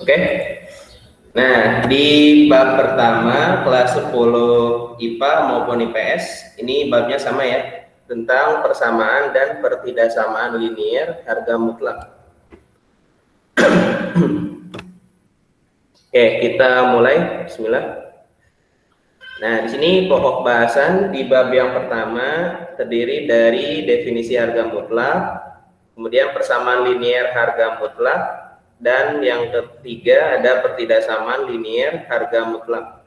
Oke. Nah, di bab pertama kelas 10 IPA maupun IPS, ini babnya sama ya, tentang persamaan dan pertidaksamaan linier harga mutlak. Oke, kita mulai. Bismillah. Nah, di sini pokok bahasan di bab yang pertama terdiri dari definisi harga mutlak, kemudian persamaan linier harga mutlak, dan yang ketiga ada pertidaksamaan linier harga mutlak.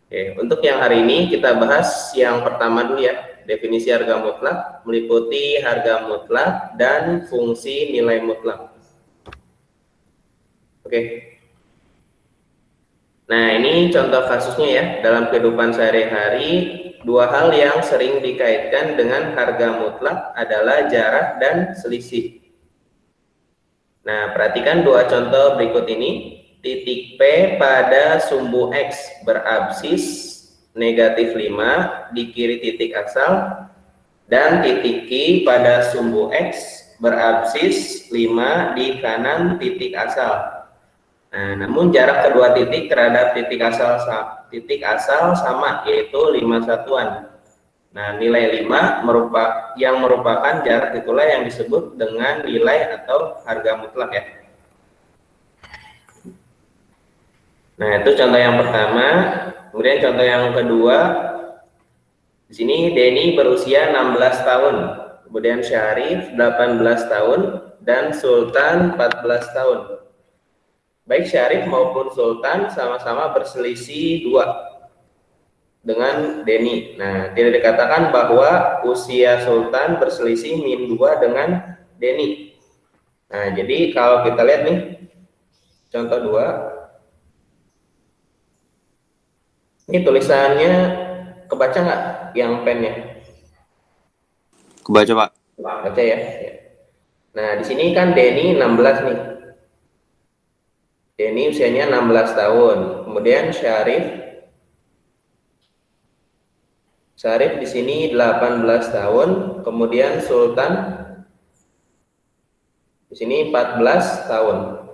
Oke, untuk yang hari ini kita bahas yang pertama dulu ya, definisi harga mutlak meliputi harga mutlak dan fungsi nilai mutlak. Oke. Nah, ini contoh kasusnya ya, dalam kehidupan sehari-hari, dua hal yang sering dikaitkan dengan harga mutlak adalah jarak dan selisih. Nah, perhatikan dua contoh berikut ini. Titik P pada sumbu X berabsis negatif 5 di kiri titik asal, dan titik Q pada sumbu X berabsis 5 di kanan titik asal. Nah, namun jarak kedua titik terhadap titik asal sama, yaitu 5 satuan. Nah, nilai 5 yang merupakan jarak itulah yang disebut dengan nilai atau harga mutlak ya. Nah, itu contoh yang pertama. Kemudian contoh yang kedua, di sini Denny berusia 16 tahun, kemudian Syarif 18 tahun, dan Sultan 14 tahun. Baik Syarif maupun Sultan sama-sama berselisih 2 dengan Denny. Nah, tidak dikatakan bahwa usia Sultan berselisih min 2 dengan Denny. Nah, jadi kalau kita lihat nih, contoh 2. Ini tulisannya kebaca nggak yang pennya? Kebaca, Pak. Baca ya. Nah, di sini kan Denny 16 nih. Denny usianya 16 tahun. Kemudian Syarif di sini 18 tahun, kemudian Sultan di sini 14 tahun.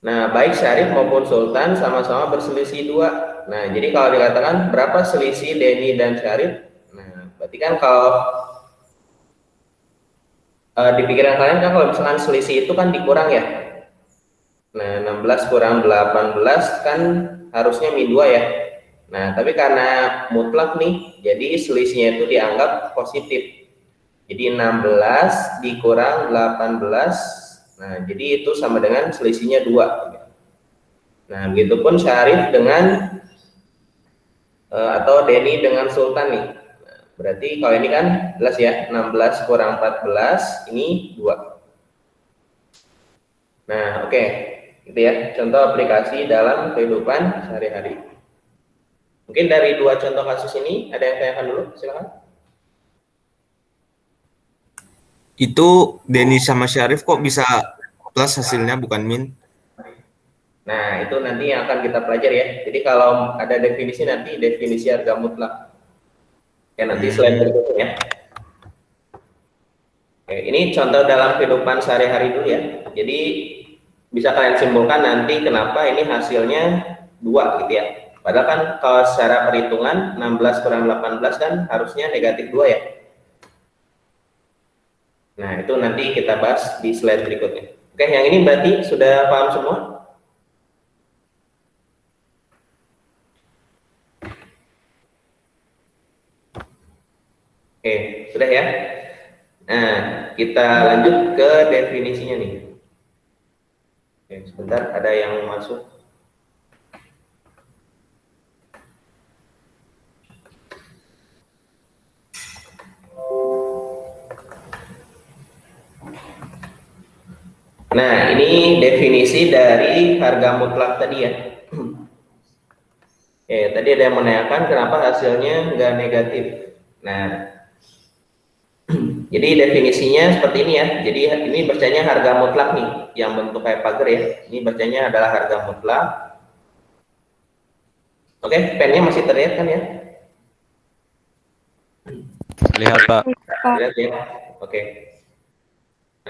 Nah, baik Syarif maupun Sultan sama-sama berselisih 2. Nah, jadi kalau dikatakan berapa selisih Denny dan Syarif? Nah, berarti kan kalau di pikiran kalian kan kalau misalkan selisih itu kan dikurang ya. Nah, 16 kurang 18 kan harusnya min 2 ya. Nah, tapi karena mutlak nih, jadi selisihnya itu dianggap positif. Jadi 16 dikurang 18, nah jadi itu sama dengan selisihnya 2. Nah, begitupun Syarif dengan atau Denny dengan Sultan nih. Nah, berarti kalau ini kan jelas ya, 16 kurang 14, ini 2. Nah, oke. Gitu ya, contoh aplikasi dalam kehidupan sehari-hari. Mungkin dari dua contoh kasus ini, ada yang tanyakan dulu, silakan. Itu Denny sama Syarif kok bisa plus hasilnya bukan min? Nah, itu nanti yang akan kita pelajari ya. Jadi kalau ada definisi nanti definisi harga mutlak. Ya, nanti slide berikutnya. Oke, ini contoh dalam kehidupan sehari-hari dulu ya. Jadi bisa kalian simpulkan nanti kenapa ini hasilnya 2 gitu ya. Padahal kan kalau secara perhitungan 16 kurang 18 kan harusnya negatif 2 ya. Nah, itu nanti kita bahas di slide berikutnya. Oke, yang ini berarti sudah paham semua? Oke, sudah ya. Nah, kita lanjut ke definisinya nih. Oke, sebentar, ada yang masuk. Nah, ini definisi dari harga mutlak tadi ya. Tadi ada yang menanyakan kenapa hasilnya nggak negatif. Nah, jadi definisinya seperti ini ya. Jadi ini bacanya harga mutlak nih, yang bentuk kayak pagar ya. Ini bacanya adalah harga mutlak. Oke, pennya masih terlihat kan ya? Lihat, Pak. Lihat ya. Oke.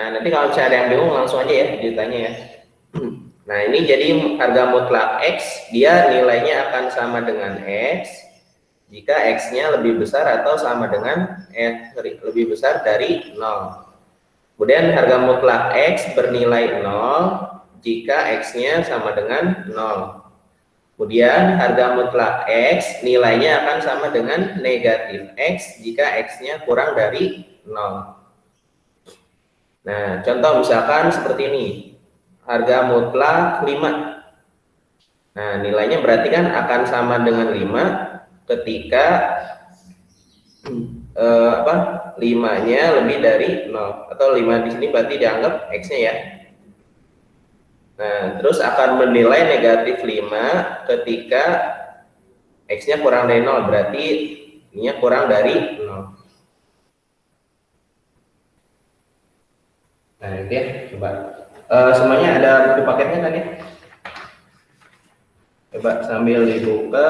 Nah, nanti kalau misalnya ada yang bingung langsung aja ya ditanya ya. Nah, ini jadi harga mutlak X, dia nilainya akan sama dengan X jika X-nya lebih besar atau sama dengan lebih besar dari 0. Kemudian harga mutlak X bernilai 0 jika X-nya sama dengan 0. Kemudian harga mutlak X nilainya akan sama dengan negatif X jika X-nya kurang dari 0. Nah, contoh misalkan seperti ini. Harga mutlak 5. Nah, nilainya berarti kan akan sama dengan 5 ketika 5-nya lebih dari 0. Atau 5 di sini berarti dianggap X-nya ya. Nah, terus akan menilai negatif 5 ketika X-nya kurang dari 0. Berarti ini kurang dari 0. Nah, itu ya, coba. Semuanya ada buku paketnya kan ya? Coba sambil dibuka.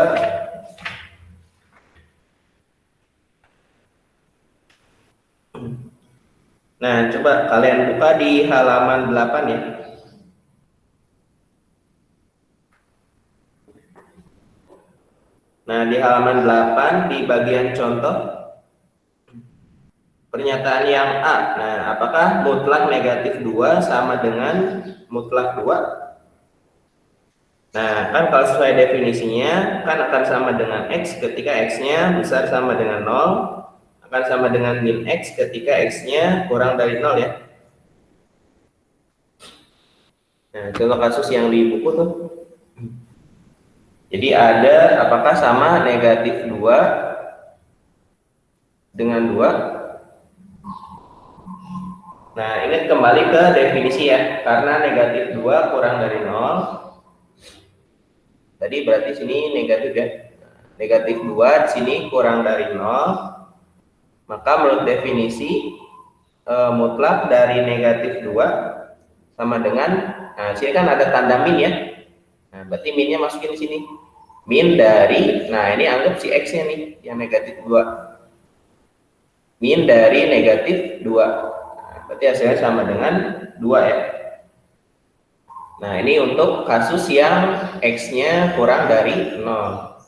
Nah, coba kalian buka di halaman 8 ya. Nah, di halaman 8 di bagian contoh pernyataan yang A. Nah, apakah mutlak negatif 2 sama dengan mutlak 2? Nah, kan kalau sesuai definisinya kan akan sama dengan X ketika X-nya besar sama dengan 0, akan sama dengan min X ketika X-nya kurang dari 0 ya. Nah, contoh kasus yang di buku tuh. Jadi ada apakah sama negatif 2 dengan 2? Nah, ini kembali ke definisi ya. Karena negatif 2 kurang dari 0. Tadi berarti sini negatif ya. Negatif 2 di sini kurang dari 0. Maka menurut definisi mutlak dari negatif 2 sama dengan, nah sini kan ada tanda min ya. Nah, berarti minnya masukin di sini. Min dari, nah ini anggap si X-nya nih yang negatif 2. Min dari negatif 2. Nah, berarti hasilnya sama dengan 2 ya. Nah, ini untuk kasus yang X-nya kurang dari 0.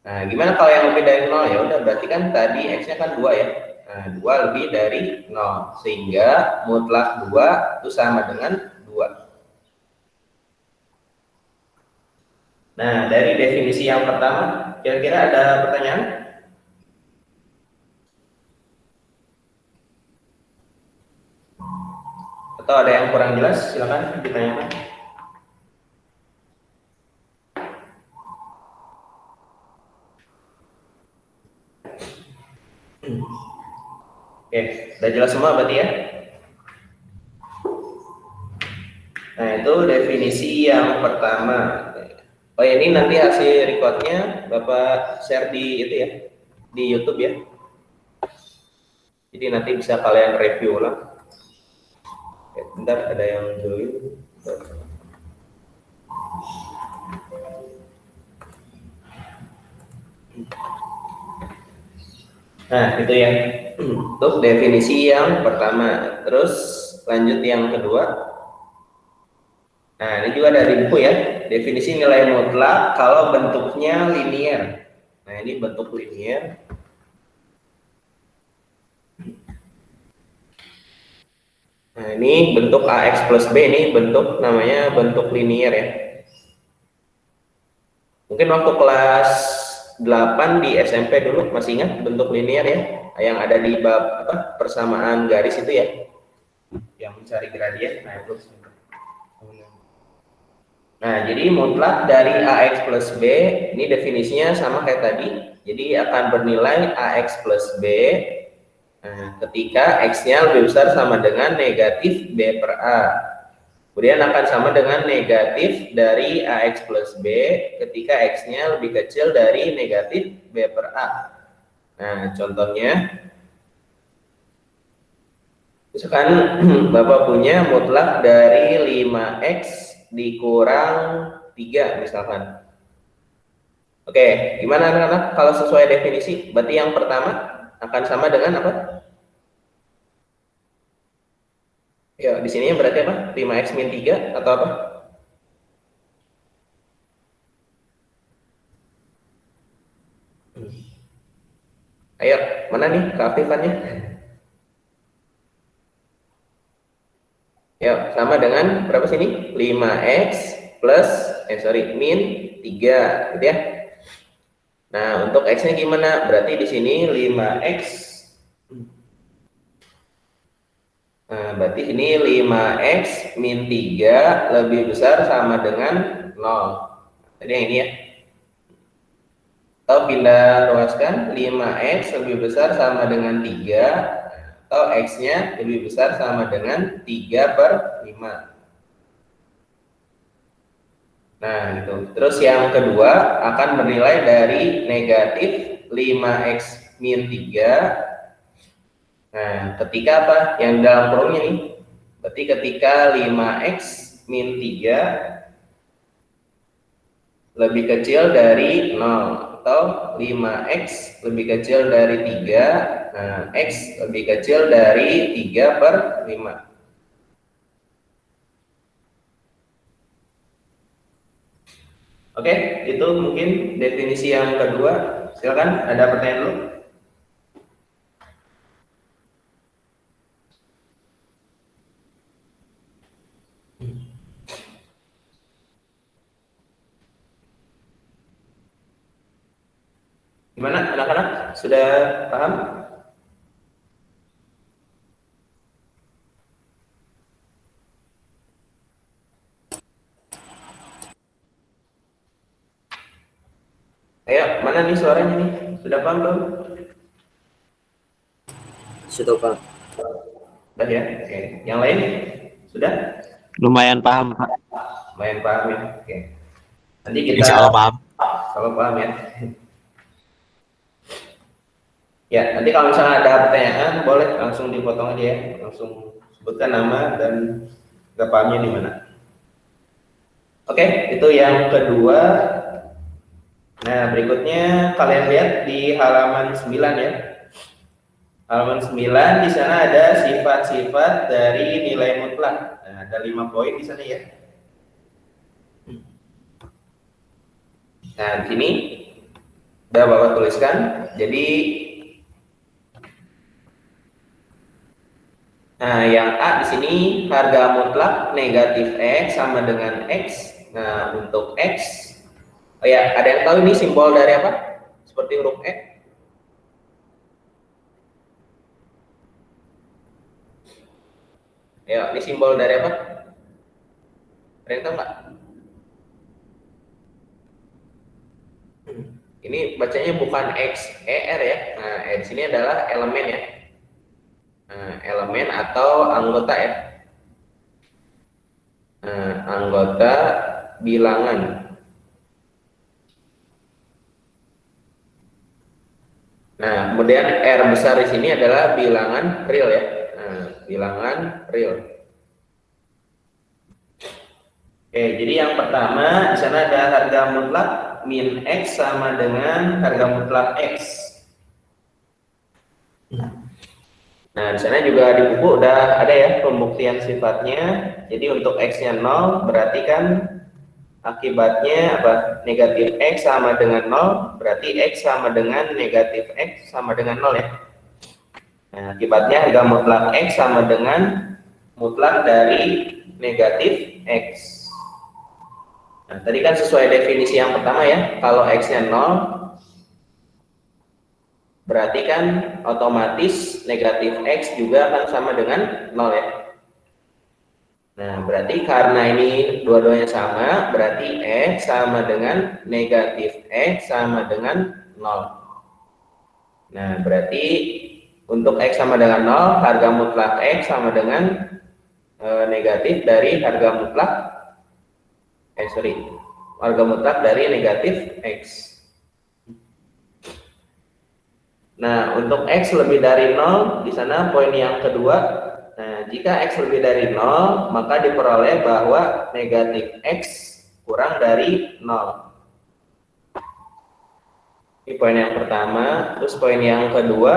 Nah, gimana kalau yang lebih dari 0? Ya udah, berarti kan tadi X-nya kan 2 ya. Nah, 2 lebih dari 0. Sehingga mutlak 2 itu sama dengan 2. Nah, dari definisi yang pertama, kira-kira ada pertanyaan? Atau ada yang kurang jelas? Silakan ditanyakan. Oke, udah jelas semua berarti ya? Nah, itu definisi yang pertama. Oh ya, ini nanti hasil recordnya Bapak share di itu ya, di YouTube ya. Jadi nanti bisa kalian review ulang. Bentar, ada yang join. Nah, itu ya. Untuk definisi yang pertama. Terus lanjut yang kedua. Nah, ini juga dari buku ya. Definisi nilai mutlak kalau bentuknya linier. Nah, ini bentuk linier. Nah, ini bentuk AX plus B, ini bentuk namanya bentuk linier ya. Mungkin waktu kelas 8 di SMP dulu masih ingat bentuk linier ya, yang ada di bab persamaan garis itu ya, yang mencari gradien. Nah, itu. Nah, jadi mutlak dari AX plus B, ini definisinya sama kayak tadi. Jadi akan bernilai AX plus B ketika X-nya lebih besar sama dengan negatif B per A. Kemudian akan sama dengan negatif dari AX plus B ketika X-nya lebih kecil dari negatif B per A. Nah, contohnya, misalkan Bapak punya mutlak dari 5X dikurang 3 misalkan. Oke, gimana anak-anak kalau sesuai definisi? Berarti yang pertama akan sama dengan apa? Ya, di sini berarti apa? 5x min 3 atau apa? Ayo, mana nih keaktifannya? Ya, sama dengan berapa sini? 5x plus, min 3, gitu ya. Nah, untuk x-nya gimana? Berarti di sini 5x. Nah, berarti ini 5x min 3 lebih besar sama dengan 0. Jadi yang ini ya. Atau pindah ruaskan, 5x lebih besar sama dengan 3, atau x-nya lebih besar sama dengan 3/5. Nah, gitu. Terus yang kedua akan bernilai dari negatif 5x min 3. Nah, ketika apa? Yang dalam kurungnya nih. Berarti ketika 5x min 3 lebih kecil dari 0, atau 5x lebih kecil dari 3, nah, x lebih kecil dari 3/5. Oke, itu mungkin definisi yang kedua. Silakan, ada pertanyaan dulu? Gimana anak-anak? Sudah paham? Ayo, mana nih suaranya nih? Sudah paham belum? Sudah Pak. Sudah ya? Oke. Yang lain? Sudah? Lumayan paham Pak. Lumayan paham ya? Oke. Nanti kita Insya Allah paham. kalau paham ya. Ya, nanti kalau misalnya ada pertanyaan boleh langsung dipotong aja ya. Langsung sebutkan nama dan nggak pahamnya di mana. Oke, itu yang kedua. Nah, berikutnya kalian lihat di halaman 9 ya. Halaman 9 di sana ada sifat-sifat dari nilai mutlak. Nah, ada 5 poin di sana ya. Nah, di sini udah Bapak tuliskan. Jadi nah, yang A di sini harga mutlak negatif X sama dengan X. Nah, untuk X, oh ya, ada yang tahu ini simbol dari apa? Seperti huruf E. Ya, ini simbol dari apa? Ada yang tahu nggak? Ini bacanya bukan X, E, R ya. Nah, di sini adalah elemen ya. Nah, elemen atau anggota ya. Nah, anggota bilangan. Nah, kemudian R besar di sini adalah bilangan real ya. Nah, bilangan real. Oke, jadi yang pertama di sana ada harga mutlak min X sama dengan harga mutlak X. Nah, di sana juga di buku udah ada ya pembuktian sifatnya. Jadi untuk X-nya 0 berarti kan akibatnya apa? Negatif X sama dengan 0, berarti X sama dengan negatif X sama dengan 0 ya. Nah, akibatnya harga mutlak X sama dengan mutlak dari negatif X. Nah, tadi kan sesuai definisi yang pertama ya, kalau X-nya 0, berarti kan otomatis negatif X juga akan sama dengan 0 ya. Nah, berarti karena ini dua-duanya sama, berarti X sama dengan negatif X sama dengan 0. Nah, berarti untuk X sama dengan 0, harga mutlak X sama dengan negatif dari harga mutlak, harga mutlak dari negatif X. Nah, untuk X lebih dari 0, di sana poin yang kedua. Nah, jika X lebih dari 0, maka diperoleh bahwa negatif X kurang dari 0. Ini poin yang pertama. Terus poin yang kedua,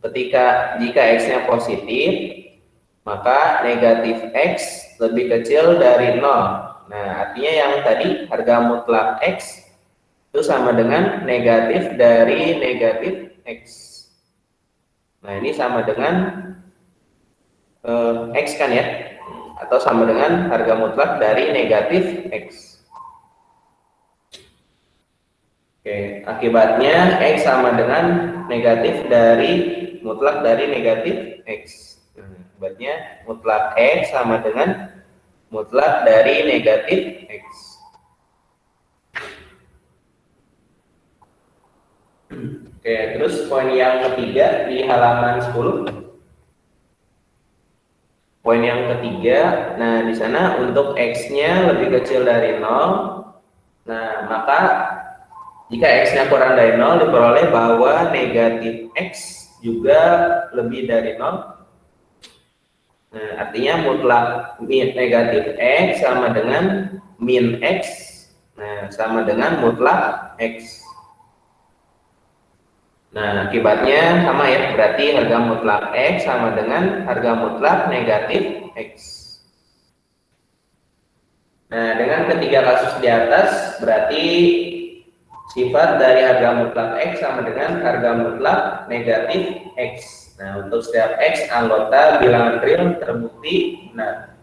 jika X-nya positif, maka negatif X lebih kecil dari 0. Nah, artinya yang tadi harga mutlak X itu sama dengan negatif dari negatif X. Nah, ini sama dengan X kan ya? Atau sama dengan harga mutlak dari negatif X. Oke, akibatnya X sama dengan negatif dari mutlak dari negatif X. Akibatnya mutlak X sama dengan mutlak dari negatif X. Oke, terus poin yang ketiga di halaman 10. Poin yang ketiga, nah di sana untuk X-nya lebih kecil dari 0. Nah, maka jika X-nya kurang dari 0 diperoleh bahwa negatif X juga lebih dari 0. Nah, artinya mutlak negatif X sama dengan min X. Nah, sama dengan mutlak X. Nah, akibatnya sama ya, berarti harga mutlak X sama dengan harga mutlak negatif X. Nah, dengan ketiga kasus di atas, berarti sifat dari harga mutlak X sama dengan harga mutlak negatif X. Nah, untuk setiap X anggota bilangan real terbukti benar.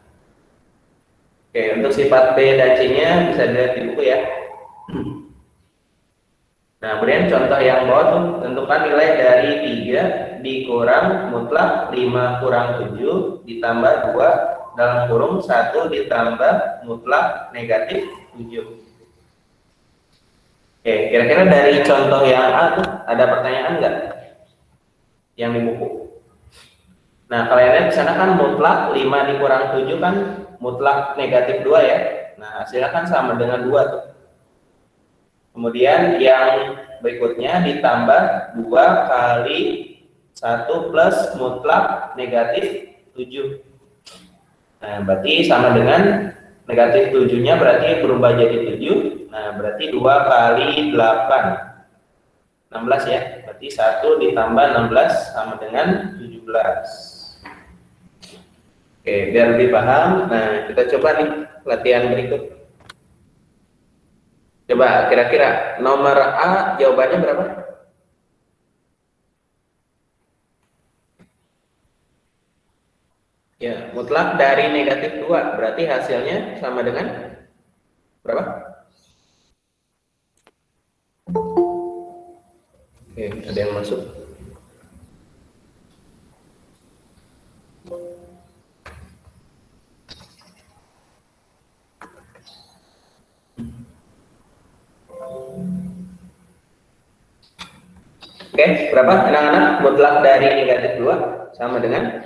Oke, untuk sifat B dan C-nya bisa dilihat di buku ya. Nah, kemudian contoh yang bawah tuh, tentukan nilai dari 3 dikurang mutlak 5 kurang 7 ditambah 2 dalam kurung 1 ditambah mutlak negatif 7. Oke, kira-kira dari contoh yang A tuh ada pertanyaan nggak? Yang di buku. Nah, kalian lihat di sana kan mutlak 5 dikurang 7 kan mutlak negatif 2 ya. Nah, hasilnya kan sama dengan 2 tuh. Kemudian yang berikutnya ditambah 2 kali 1 plus mutlak negatif 7. Nah, berarti sama dengan negatif 7-nya berarti berubah jadi 7. Nah, berarti 2 kali 8. 16 ya. Berarti 1 ditambah 16 sama dengan 17. Oke, biar lebih paham. Nah, kita coba nih latihan berikut. Coba kira-kira nomor A jawabannya berapa? Ya, mutlak dari negatif 2. Berarti hasilnya sama dengan berapa? Oke, ada yang masuk. Oke, berapa anak-anak? Mutlak dari negatif 2 sama dengan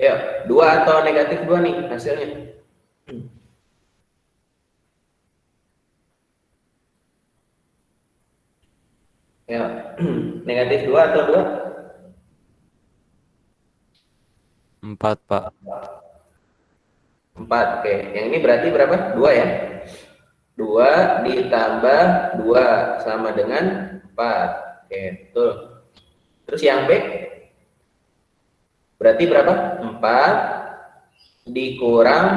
ya, 2 atau negatif 2 nih hasilnya. Ya, negatif 2 atau 2? 4, Pak. 4, oke. Yang ini berarti berapa? 2 ya? 2 ditambah 2 sama dengan 4. Oke, betul. Terus yang B? Berarti berapa? 4 dikurang,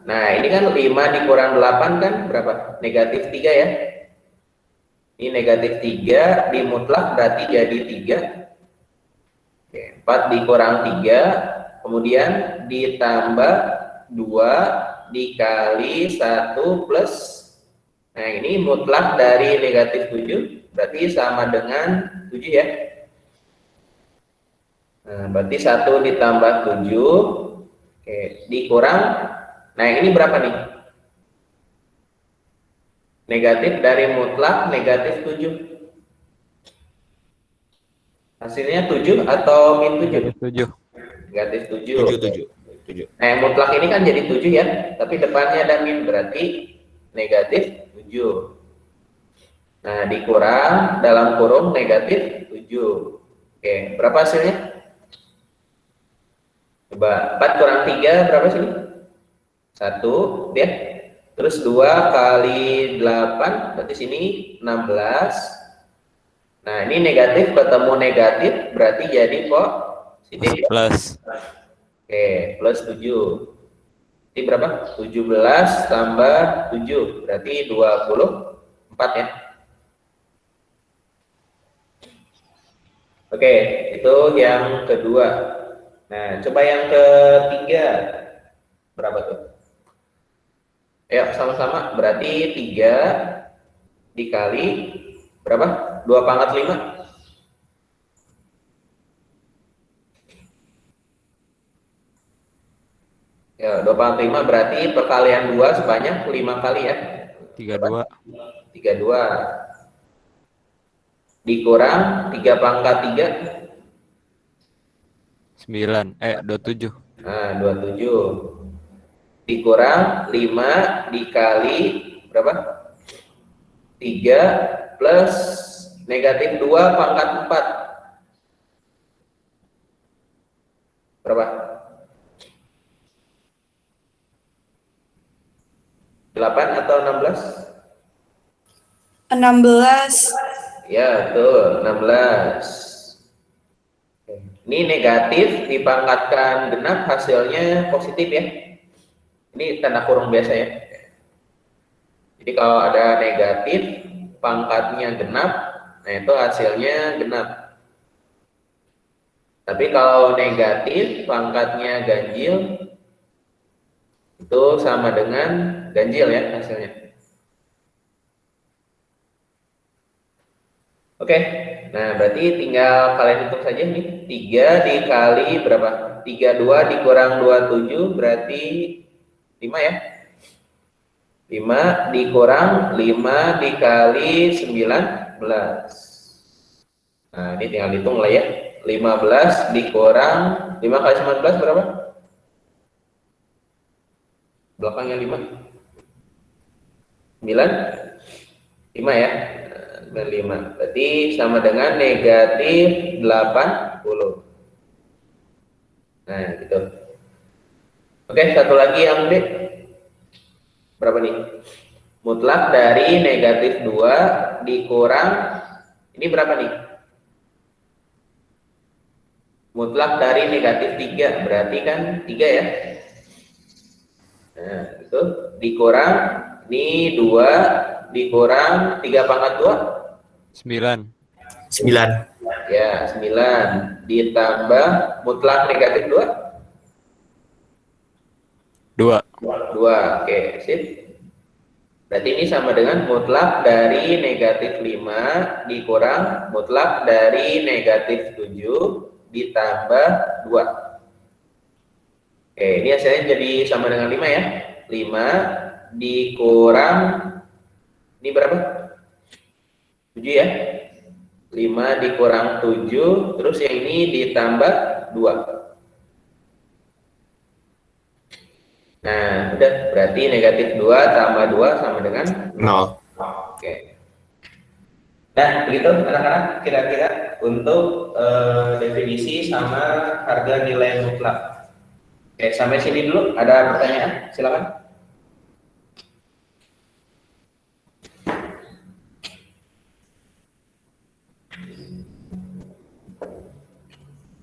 nah ini kan 5 dikurang 8 kan berapa? Negatif 3 ya? Ini negatif 3 dimutlak berarti jadi 3. Oke, 4 dikurang 3, kemudian ditambah 2 dikali 1 plus, nah ini mutlak dari negatif 7 berarti sama dengan 7 ya. Nah, berarti 1 ditambah 7, oke, dikurang, nah ini berapa nih? Negatif dari mutlak negatif 7. Hasilnya 7 atau min 7? 7. Negatif 7. 7. Nah, yang mutlak ini kan jadi 7 ya, tapi depannya ada min berarti negatif 7. Nah, dikurang dalam kurung negatif 7. Oke, berapa hasilnya? Coba 4 kurang 3 berapa sini? 1 ya. Terus 2 kali 8 berarti sini 16 Nah, ini negatif ketemu negatif berarti jadi positif ya? Plus. Oke, plus 7. Jadi berapa? 17 tambah 7 berarti 24 ya. Oke, itu yang kedua. Nah, coba yang ketiga. Berapa tuh? Ayo sama-sama, berarti 3 dikali berapa? 2 pangkat 5. Ya, 2 pangkat 5 berarti perkalian 2 sebanyak 5 kali ya. 32. 32. Dikurang 3 pangkat 3. 9. 27. Nah, 27. Dikurang 5 dikali berapa? 3 plus negatif 2 pangkat 4. Berapa? 8 atau 16? 16. Ya, betul, 16. Ini negatif dipangkatkan genap hasilnya positif ya. Ini tanda kurung biasa ya. Jadi kalau ada negatif pangkatnya genap, nah itu hasilnya genap. Tapi kalau negatif pangkatnya ganjil, itu sama dengan ganjil ya hasilnya. Oke, nah berarti tinggal kalian hitung saja nih. 3 dikali berapa? 32 dikurang 27 berarti 5 ya. 5 dikurang 5 dikali 19. Nah, ini tinggal hitung lah ya. 15 dikurang 5 kali 19 berapa? Belakangnya 5. 9? 5 ya. 5. Berarti sama dengan negatif 80. Nah, gitu. Oke, satu lagi yang D. Berapa nih? Mutlak dari negatif 2 dikurang, ini berapa nih? Mutlak dari negatif 3, berarti kan 3 ya. Nah, itu dikurang, ini 2 dikurang 3 pangkat 2. 9. 9. Ya, 9 ditambah mutlak negatif 2. 2. 2, oke, sip. Berarti ini sama dengan mutlak dari negatif 5 dikurang mutlak dari negatif 7 ditambah 2. Oke, ini hasilnya jadi sama dengan 5 ya. 5 dikurang, ini berapa? 7 ya. 5 dikurang 7, terus yang ini ditambah 2. Nah, udah, berarti negatif 2 tambah 2 sama dengan 0. Oke. Nah, begitu anak-anak kira-kira untuk definisi sama harga nilai mutlak. Oke, sampai sini dulu. Ada pertanyaan? Silakan.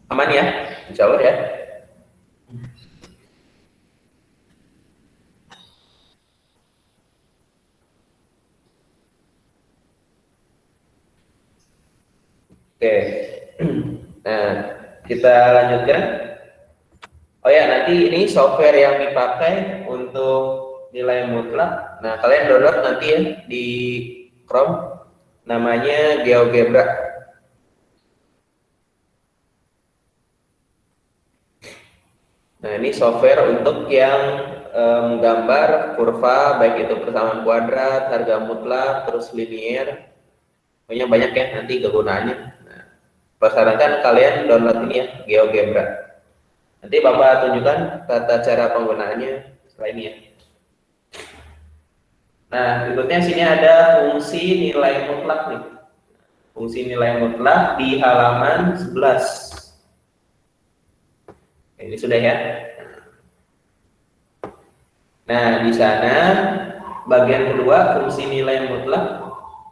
Aman ya? Insya Allah ya. Oke. Nah, kita lanjutkan. Oh ya, nanti ini software yang dipakai untuk nilai mutlak. Nah, kalian download nanti ya di Chrome. Namanya GeoGebra. Nah, ini software untuk yang menggambar kurva, baik itu persamaan kuadrat, harga mutlak, terus linear. Pokoknya banyak ya nanti kegunaannya. Nah, persarankan kalian download ini ya, GeoGebra. Nanti Bapak tunjukkan tata cara penggunaannya setelah ini ya. Nah, berikutnya sini ada fungsi nilai mutlak nih. Fungsi nilai mutlak di halaman 11. Ini sudah ya. Nah, di sana bagian kedua fungsi nilai mutlak.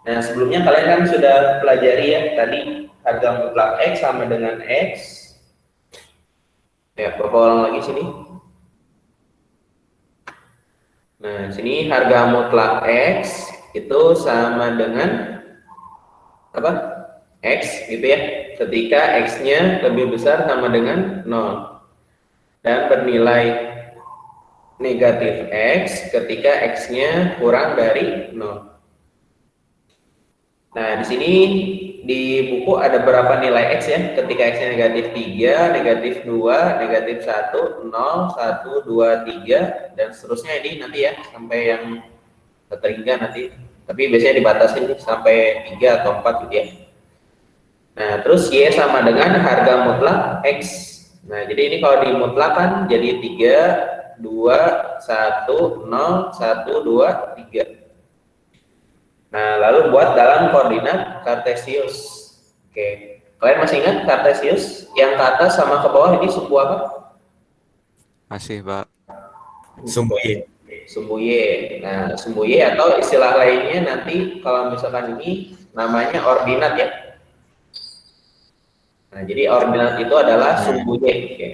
Nah, sebelumnya kalian kan sudah pelajari ya, tadi harga mutlak X sama dengan X. Ya, Bapak ulang lagi sini. Nah, sini harga mutlak X itu sama dengan apa? X gitu ya. Ketika X-nya lebih besar sama dengan 0 dan bernilai negatif X ketika X-nya kurang dari 0. Nah, di sini di buku ada berapa nilai X ya? Ketika X-nya negatif 3, negatif 2, negatif 1, 0, 1, 2, 3, dan seterusnya ini nanti ya, sampai yang ketiga nanti. Tapi biasanya dibatasi nih, sampai 3 atau 4 gitu ya. Nah, terus Y sama dengan harga mutlak X. Nah, jadi ini kalau dimutlakan jadi 3, 2, 1, 0, 1, 2, 3. Nah, lalu buat dalam koordinat Kartesius. Oke, kalian masih ingat Kartesius? Yang ke atas sama ke bawah ini sumbu apa? Masih, Pak. Sumbu Y. Sumbu Y. Nah, sumbu Y atau istilah lainnya nanti kalau misalkan ini namanya ordinat ya. Nah, jadi ordinat itu adalah sumbu Y. Oke.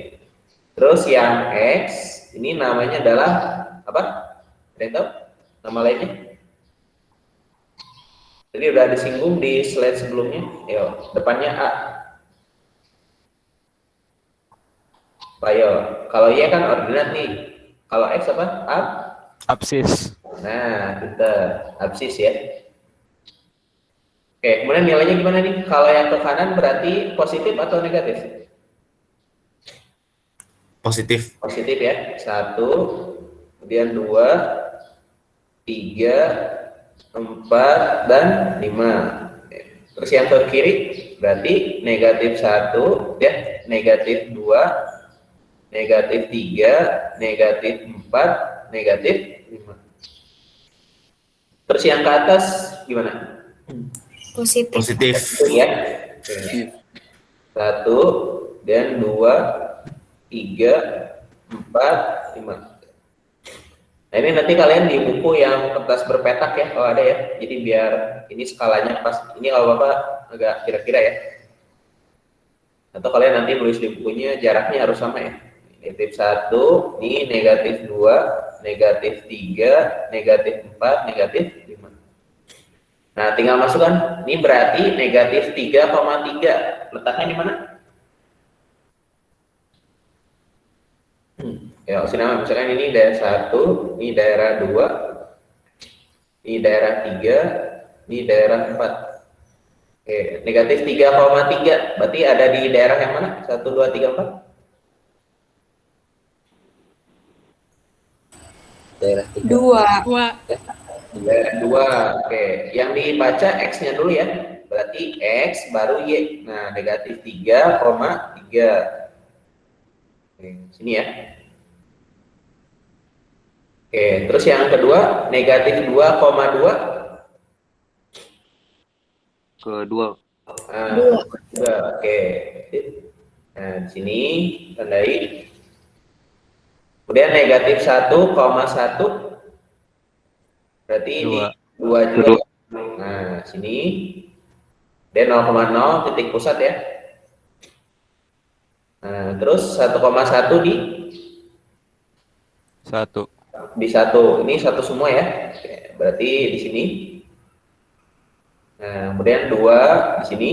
Terus yang X ini namanya adalah apa? Ada yang tahu? Nama lainnya? Tadi udah disinggung di slide sebelumnya. Yo, depannya A. Ayo, kalau Y kan ordinat nih. Kalau X apa? A. Absis. Nah, kita absis ya. Oke, kemudian nilainya gimana nih? Kalau yang ke kanan berarti positif atau negatif? Positif. Positif ya. 1, kemudian 2, 3, 4, dan 5. Terus yang ke kiri berarti negatif 1, ya, negatif 2, negatif 3, negatif 4, negatif 5. Terus yang ke atas gimana? Positif. Positif. Ya. Satu, dan 2, 3, 4, 5. Nah, ini nanti kalian di buku yang kertas berpetak ya, kalau ada ya. Jadi biar ini skalanya pas. Ini kalau Bapak agak kira-kira ya. Atau kalian nanti nulis di bukunya jaraknya harus sama ya. Negatif 1, ini negatif 2, negatif 3, negatif 4, negatif 5. Nah, tinggal masukkan. Ini berarti negatif 3,3. Letaknya di mana? Ya, misalkan ini daerah 1, ini daerah 2, ini daerah 3, ini daerah 4. Oke, negatif 3,3. Berarti ada di daerah yang mana? 1, 2, 3, 4. Daerah 3. 2. Daerah 2. Oke, yang dibaca X-nya dulu ya. Berarti X baru Y. Nah, negatif 3,3. Oke, sini ya. Oke, terus yang kedua negatif 2,2. Kedua. Oke. Nah, di sini tandai. Kemudian negatif 1,1. Berarti ini 2 juga. Nah, sini. Dan 0,0 titik pusat ya. Nah, terus 1,1 di 1. di 1. Ini 1 semua ya. Oke, berarti di sini. Nah, kemudian 2 di sini.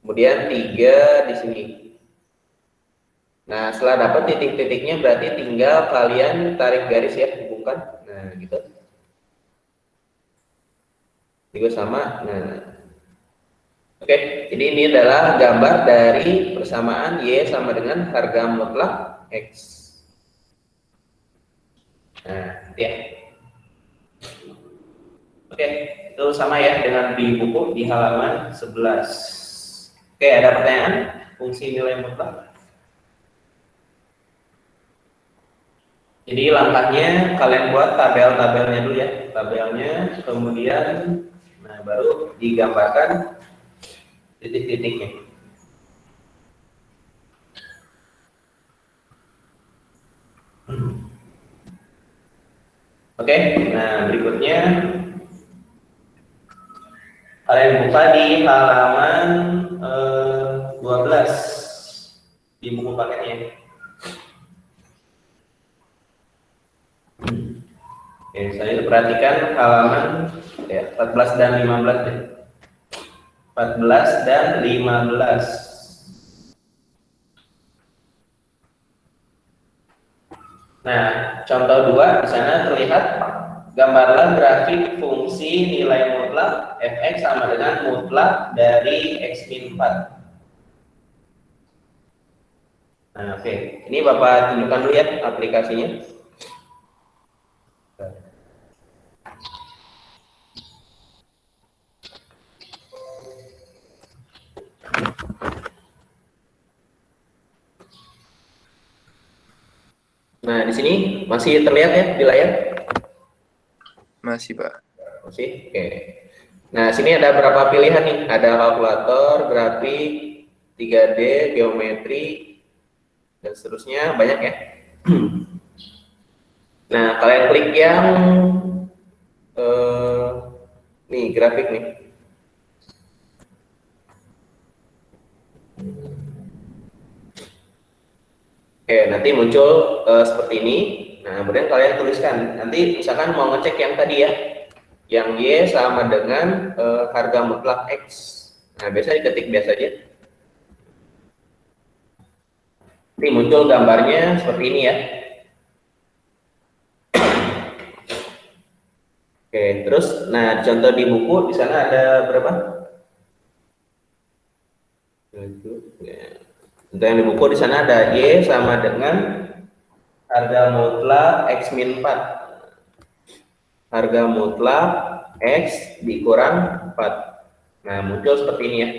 Kemudian 3 di sini. Nah, setelah dapat titik-titiknya berarti tinggal kalian tarik garis ya, hubungkan. Nah, gitu. Juga sama. Nah. Oke, jadi ini adalah gambar dari persamaan Y sama dengan harga mutlak X. Nah, ya. Oke, itu sama ya dengan di buku di halaman 11. Oke, ada pertanyaan? Fungsi nilai mutlak. Jadi langkahnya kalian buat tabel-tabelnya dulu ya, tabelnya, kemudian nah baru digambarkan titik-titiknya. Oke, nah berikutnya Kalian buka di halaman 12 di buku paketnya. Oke, saya perhatikan halaman ya, 14 dan 15 deh. 14 dan 15. Nah, contoh 2 di sana terlihat gambarlah grafik fungsi nilai mutlak fx sama dengan mutlak dari x min 4. Nah, oke. Ini Bapak tunjukkan dulu ya aplikasinya. Nah, di sini masih terlihat ya di layar? Masih, Pak. Masih? Oke. Nah, sini ada berapa pilihan nih? Ada kalkulator, grafik, 3D, geometri, dan seterusnya, banyak ya. Nah, kalian klik yang nih, grafik nih. Oke, nanti muncul seperti ini. Nah, kemudian kalian tuliskan. Nanti misalkan mau ngecek yang tadi ya, yang Y sama dengan harga mutlak X. Nah, biasa diketik biasa aja. Nanti muncul gambarnya seperti ini ya. Oke, terus, nah contoh di buku di sana ada berapa? Untuk yang di buku di sana ada Y sama dengan harga mutlak X min 4. Harga mutlak X dikurang 4. Nah, muncul seperti ini ya.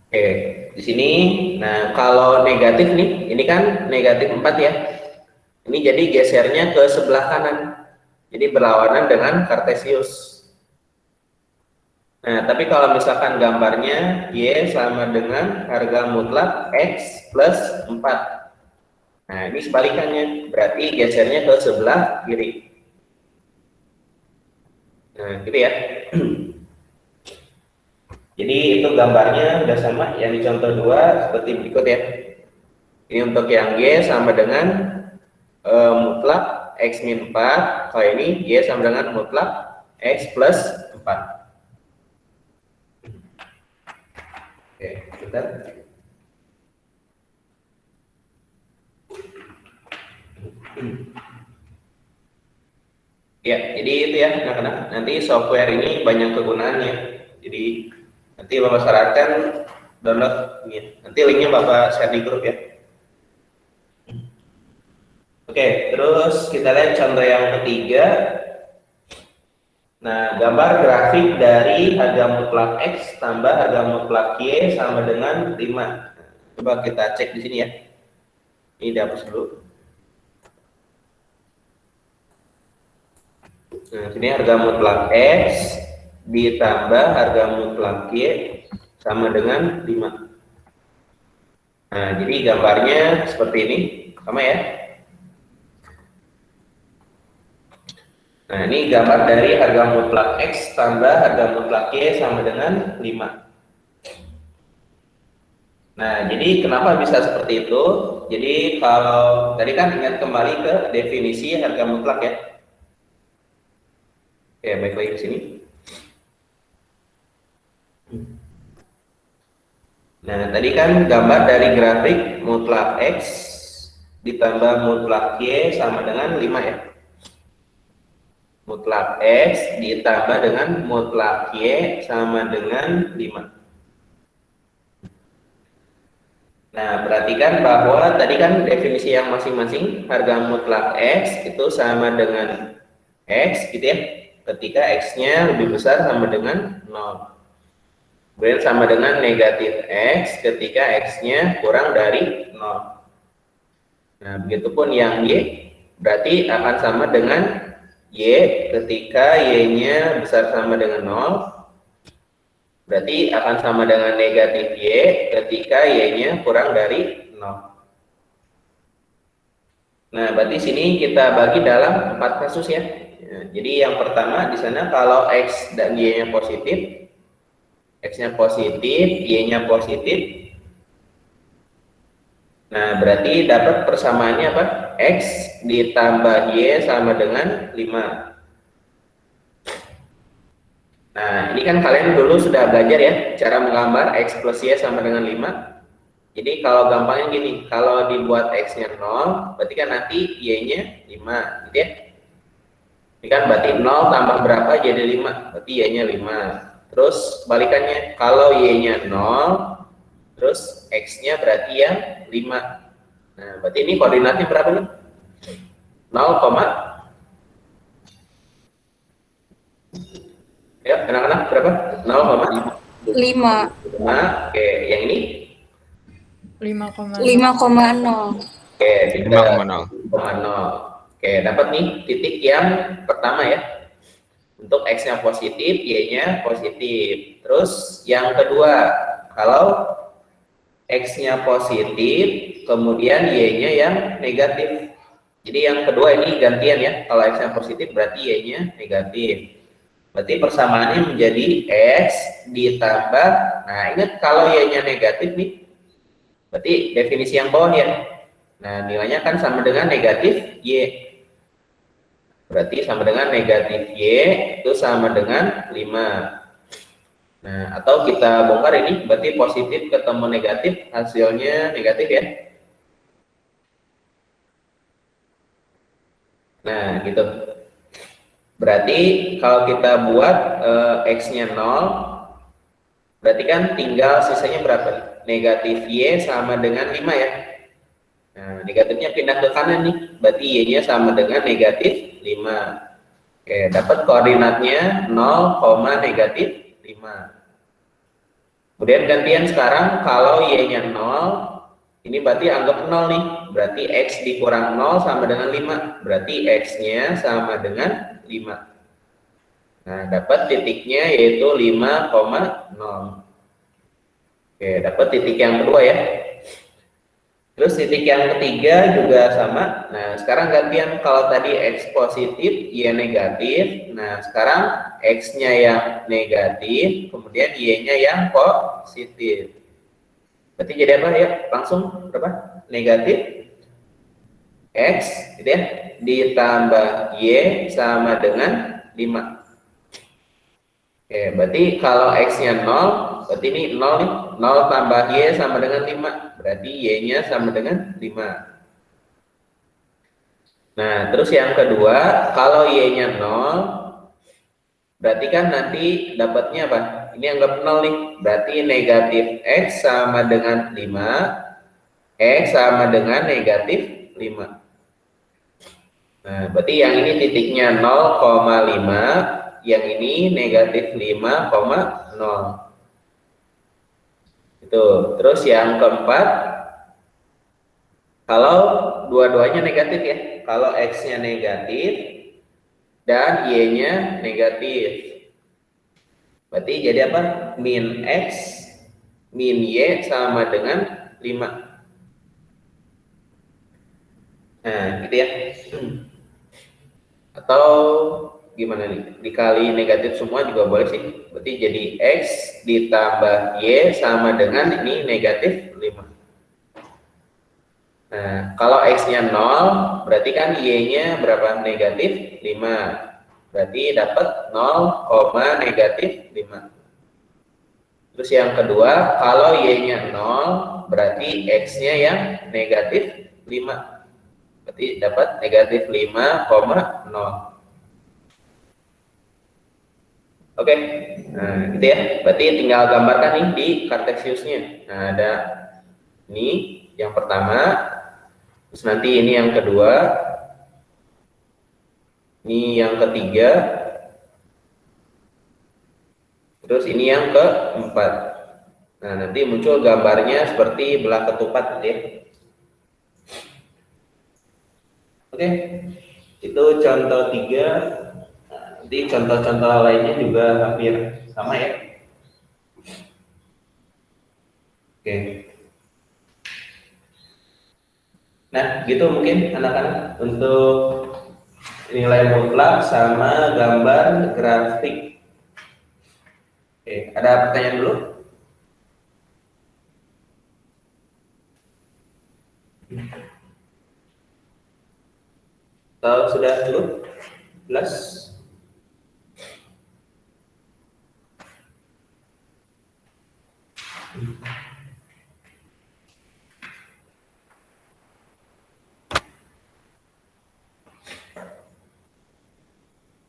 Oke, di sini, nah kalau negatif nih, ini kan negatif 4 ya. Ini jadi gesernya ke sebelah kanan. Jadi berlawanan dengan Kartesius. Nah, tapi kalau misalkan gambarnya Y sama dengan harga mutlak X plus 4. Nah, ini sebalikannya. Berarti gesernya ke sebelah kiri. Nah, gitu ya. Jadi itu gambarnya udah sama. Yang di contoh 2 seperti berikut ya. Ini untuk yang Y sama dengan mutlak X min 4. Kalau ini Y sama dengan mutlak X plus 4. Oke, kita. Ya, jadi itu ya anak-anak. Nanti software ini banyak kegunaannya. Jadi nanti Bapak sarankan download ini. Nanti linknya Bapak share di grup ya. Oke, terus kita lihat contoh yang ketiga. Nah, gambar grafik dari harga mutlak X tambah harga mutlak Y sama dengan 5. Coba kita cek di sini ya. Ini dihapus dulu. Nah, sini harga mutlak X ditambah harga mutlak Y sama dengan 5. Nah, jadi gambarnya seperti ini, sama ya. Nah, ini gambar dari harga mutlak X tambah harga mutlak Y sama dengan 5. Nah, jadi kenapa bisa seperti itu? Jadi kalau tadi kan ingat kembali ke definisi harga mutlak ya. Oke, baik lagi ke sini. Nah, tadi kan gambar dari grafik mutlak X ditambah mutlak Y sama dengan 5 ya. Mutlak X ditambah dengan mutlak Y sama dengan 5. Nah, perhatikan bahwa tadi kan definisi yang masing-masing harga mutlak X itu sama dengan X gitu ya. Ketika X-nya lebih besar sama dengan 0. Kemudian sama dengan negatif X ketika X-nya kurang dari 0. Nah, begitupun yang Y berarti akan sama dengan Y ketika Y-nya besar sama dengan 0, berarti akan sama dengan negatif Y ketika Y-nya kurang dari 0. Nah, berarti sini kita bagi dalam 4 kasus ya. Ya, jadi yang pertama di sana kalau X dan Y-nya positif, X-nya positif, Y-nya positif. Nah, berarti dapat persamaannya apa? X ditambah Y sama dengan 5. Nah, ini kan kalian dulu sudah belajar ya, cara menggambar X plus Y sama dengan 5. Jadi kalau gampangnya gini, kalau dibuat X-nya 0, berarti kan nanti Y-nya 5, gitu ya. Ini kan berarti 0 tambah berapa jadi 5, berarti Y-nya 5. Terus balikannya, kalau Y-nya 0, terus X-nya berarti yang 5. Nah, berarti ini koordinatnya berapa nih? 0, ya, anak-anak berapa? 0,5. 5. Oke, yang ini? 5,0. Oke, 5,0. 5,0. Oke, dapat nih titik yang pertama ya. Untuk X-nya positif, Y-nya positif. Terus yang kedua, kalau X-nya positif, kemudian Y-nya yang negatif. Jadi yang kedua ini gantian ya. Kalau X-nya positif berarti Y-nya negatif. Berarti persamaannya menjadi X ditambah, nah ingat kalau Y-nya negatif nih, berarti definisi yang bawah ya. Nah nilainya kan sama dengan negatif Y. Berarti sama dengan negatif Y itu sama dengan 5. Nah atau kita bongkar ini, berarti positif ketemu negatif, hasilnya negatif ya. Nah gitu. Berarti kalau kita buat X-nya 0, berarti kan tinggal sisanya berapa? Negatif Y sama dengan 5 ya. Nah, negatifnya pindah ke kanan nih. Berarti Y-nya sama dengan negatif 5. Oke, dapat koordinatnya 0, negatif 5. Kemudian gantian sekarang kalau Y-nya 0, ini berarti anggap 0 nih. Berarti X dikurang 0 sama dengan 5. Berarti X-nya sama dengan 5. Nah, dapat titiknya yaitu 5,0. Oke, dapat titik yang kedua ya. Terus titik yang ketiga juga sama. Nah, sekarang gantian kalau tadi X positif, Y negatif. Nah, sekarang X-nya yang negatif, kemudian Y-nya yang positif. Berarti jadi apa ya? Langsung berapa? Negatif X gitu ya, ditambah Y sama dengan 5. Oke, berarti kalau X-nya 0, berarti ini 0 nih. 0 tambah Y sama dengan 5. Berarti Y-nya sama dengan 5. Nah, terus yang kedua, kalau Y-nya 0, berarti kan nanti dapatnya apa? Ini anggap 0 nih. Berarti negatif X sama dengan 5. X sama dengan negatif 5. Nah, berarti yang ini titiknya 0,5, yang ini negatif 5,0. Itu. Terus yang keempat, kalau dua-duanya negatif ya. Kalau X-nya negatif dan Y-nya negatif. Berarti jadi apa? Min X, min Y sama dengan 5. Nah, gitu ya. Atau gimana nih? Dikali negatif semua juga boleh sih. Berarti jadi X ditambah Y sama dengan ini negatif 5. Nah, kalau X-nya 0, berarti kan Y-nya berapa? Negatif 5. Berarti dapat 0, negatif 5. Terus yang kedua, kalau Y-nya 0, berarti X-nya yang negatif 5. Berarti dapat negatif 5,0. Oke, nah gitu ya. Berarti tinggal gambarkan nih di Cartesiusnya. Nah, ada ini yang pertama, terus nanti ini yang kedua, ini yang ketiga, terus ini yang keempat. Nah, nanti muncul gambarnya seperti belah ketupat gitu ya. Oke, itu contoh 3. Nanti contoh-contoh lainnya juga hampir sama ya. Oke. Nah, gitu mungkin anak-anak untuk nilai mutlak sama gambar grafik. Oke, ada pertanyaan dulu? Atau sudah cukup? Jelas?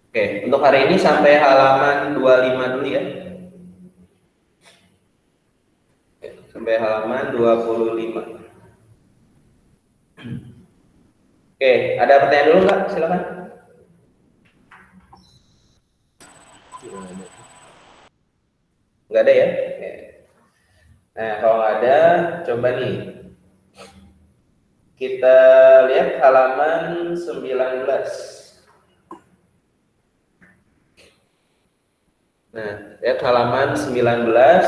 Oke, untuk hari ini sampai halaman 25 dulu ya. Oke, sampai halaman 25. Oke, ada pertanyaan dulu Kak? Silakan. Nggak ada ya? Oke. Nah, kalau nggak ada, coba nih. Kita lihat halaman 19. Nah, lihat halaman 19,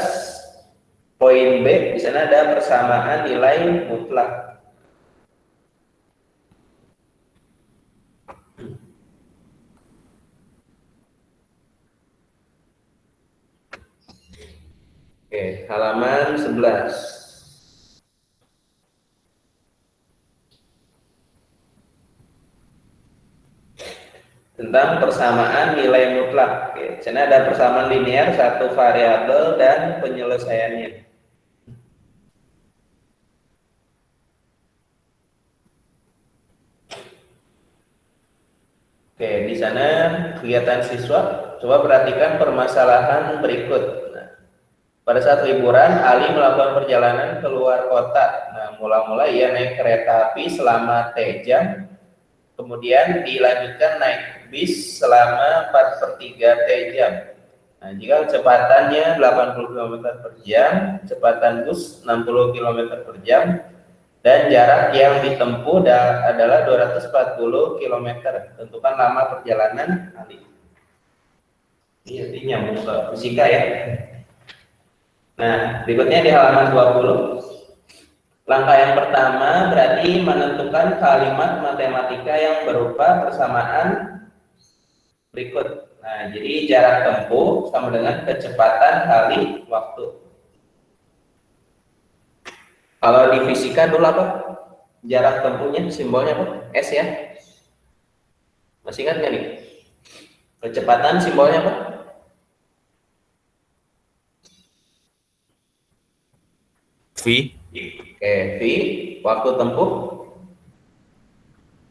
poin B, di sana ada persamaan nilai mutlak. Oke, halaman 11. Tentang persamaan nilai mutlak. Oke, di sana ada persamaan linear, satu variabel, dan penyelesaiannya. Oke, di sana kegiatan siswa, coba perhatikan permasalahan berikut. Nah, pada saat liburan, Ali melakukan perjalanan keluar kota. Nah, mula-mula ia naik kereta api selama T jam, kemudian dilanjutkan naik bis selama 4/3 T jam. Nah, jika kecepatannya 80 km per jam, kecepatan bus 60 km per jam, dan jarak yang ditempuh adalah 240 km. Tentukan lama perjalanan Ali. Ini nanti nyambung ke fisika ya. Nah, berikutnya di halaman 20. Langkah yang pertama berarti menentukan kalimat matematika yang berupa persamaan berikut. Nah, jadi jarak tempuh sama dengan kecepatan kali waktu. Kalau di fisika dulu apa? Jarak tempuhnya simbolnya apa? S ya. Masih ingat nggak nih? Kecepatan simbolnya apa? V. Oke, V. Waktu tempuh?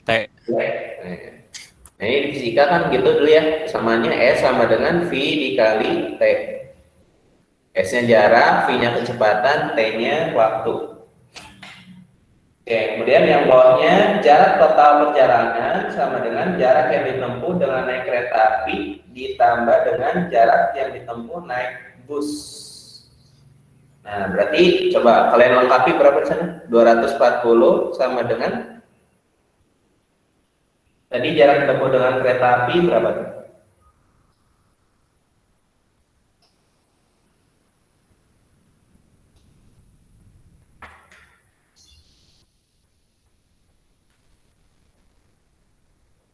T. Nah, ini di fisika kan gitu dulu ya. Samaannya S sama dengan V dikali T. S-nya jarak, V-nya kecepatan, T-nya waktu. Oke, kemudian yang bawahnya jarak total perjalanan sama dengan jarak yang ditempuh dengan naik kereta api ditambah dengan jarak yang ditempuh naik bus. Nah, berarti coba kalian lengkapi berapa di sana? 240 sama dengan tadi jarak ditempuh dengan kereta api berapa tuh?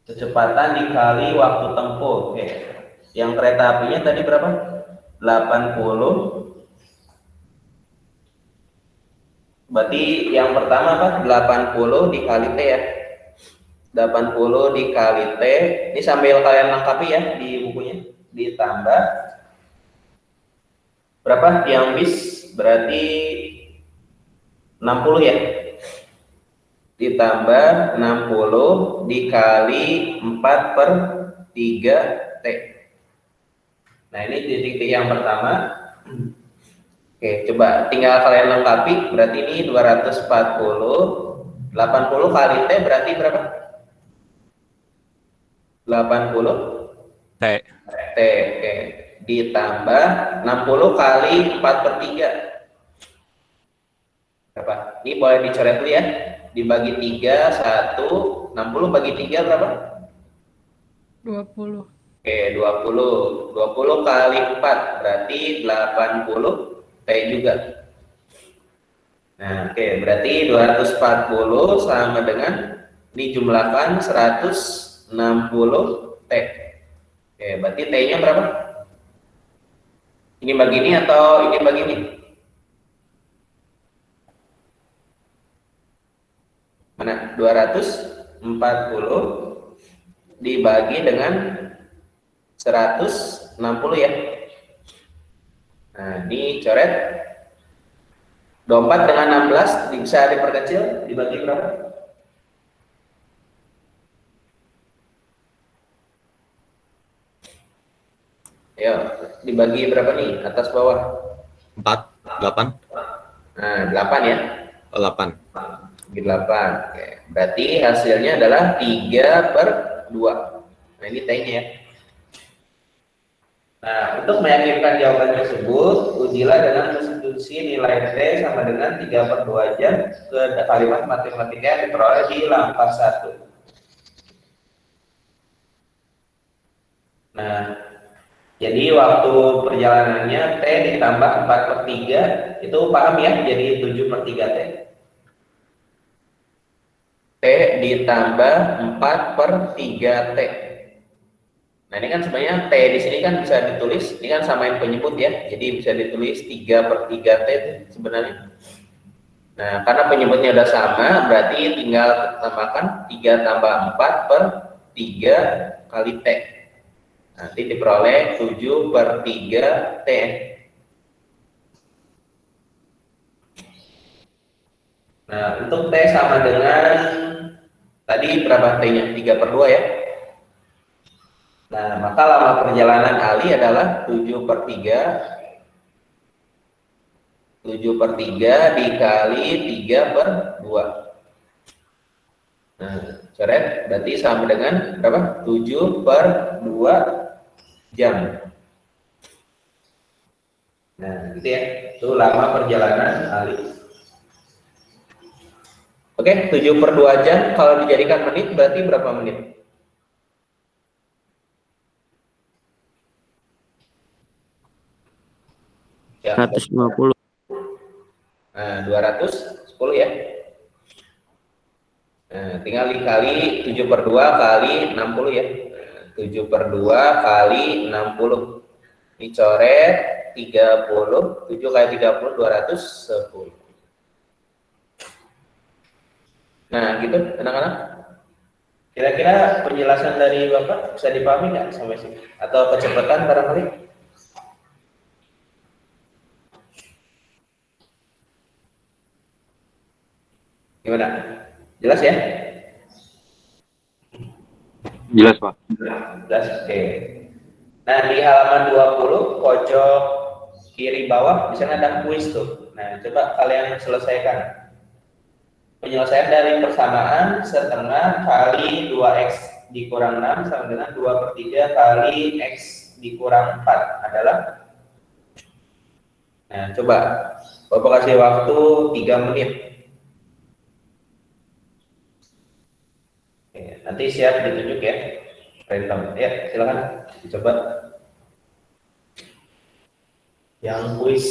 Kecepatan dikali waktu tempuh. Oke. Yang kereta apinya tadi berapa? 80. Berarti yang pertama apa? 80 dikali T ya. 80 dikali T. Ini sambil kalian lengkapi ya di bukunya. Ditambah berapa? Yang bis berarti 60 ya. Ditambah 60 dikali 4/3 T. Nah, ini titik-titik yang pertama. Oke, coba tinggal kalian lengkapi. Berarti ini 240. 80 kali T berarti berapa? 80 T. T. Oke. Ditambah 60 kali 4/3. Berapa? Ini boleh dicoret dulu ya. Dibagi 3, 1. 60 bagi 3 berapa? 20. Oke, 20. 20 kali 4 berarti 80 T juga. Nah, oke, berarti 240 sama dengan dijumlahkan 100 T. Oke, berarti T-nya berapa? Ini bagi ini atau ini bagi ini? Mana? 240 dibagi dengan 160 ya. Nah, dicoret. 24 dengan 16 bisa diperkecil, dibagi berapa? Ayo, dibagi berapa nih? Atas bawah? 4, 8, Nah, 8 ya. 8. Bagi 8. Oke. Berarti hasilnya adalah 3/2. Nah, ini T-nya ya. Nah, untuk meyakinkan jawaban tersebut, ujilah dengan substitusi nilai T sama dengan 3/2 jam ke kalimat matematika yang diperoleh di lampas 1. Nah, jadi waktu perjalanannya T ditambah 4/3, itu paham ya? Jadi 7/3 T. T ditambah 4/3 T. Nah, ini kan sebenarnya T di sini kan bisa ditulis, ini kan samain penyebut ya, jadi bisa ditulis 3/3 T itu sebenarnya. Nah, karena penyebutnya udah sama, berarti tinggal tambahkan 3 tambah 4/3 kali T. Nanti diperoleh 7/3 T. Nah, untuk T sama dengan tadi berapa T-nya? 3/2 ya. Nah, maka lama perjalanan Ali adalah 7/3 dikali 3/2. Nah, coret berarti sama dengan berapa? 7/2 jam. Nah, gitu ya. Itu lama perjalanan Ali. Oke, 7/2 jam kalau dijadikan menit berarti berapa menit? Ya, 150. nah, 210 ya. Nah, tinggal dikali 7/2 kali 60 ya. 7/2 kali 60. Dicoret 30, 7 kali 30, 210. Nah, gitu anak-anak. Kira-kira penjelasan dari Bapak bisa dipahami nggak sampai sini? Atau kecepatan barangkali? Gimana? Jelas ya? Jelas, Pak. Jelas, oke. Nah, di halaman 20 pojok kiri bawah di sana ada kuis tuh. Nah, coba kalian selesaikan. Penyelesaian dari persamaan setengah kali 2x dikurang 6 sama dengan 2/3 kali x dikurang 4 adalah. Nah, coba Bapak kasih waktu 3 menit. Oke, nanti siap ditunjuk ya. Random. Ya, silakan dicoba. Yang kuis.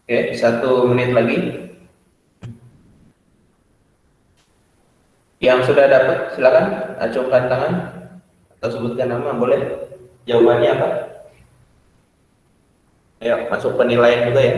Oke, 1 menit lagi. Yang sudah dapat, silakan acungkan tangan atau sebutkan nama, boleh. Jawabannya apa? Ayo, masuk penilaian juga ya.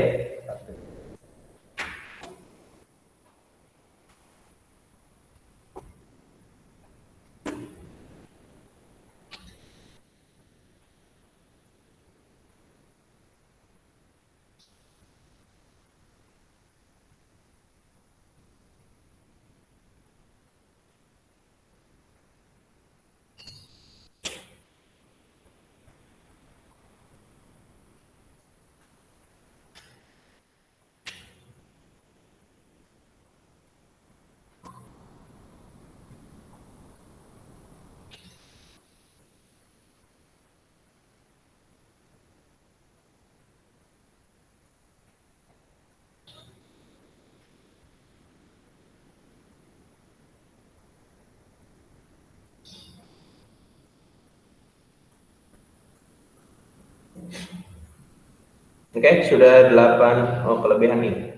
Oke, sudah 8. Oh, kelebihan nih.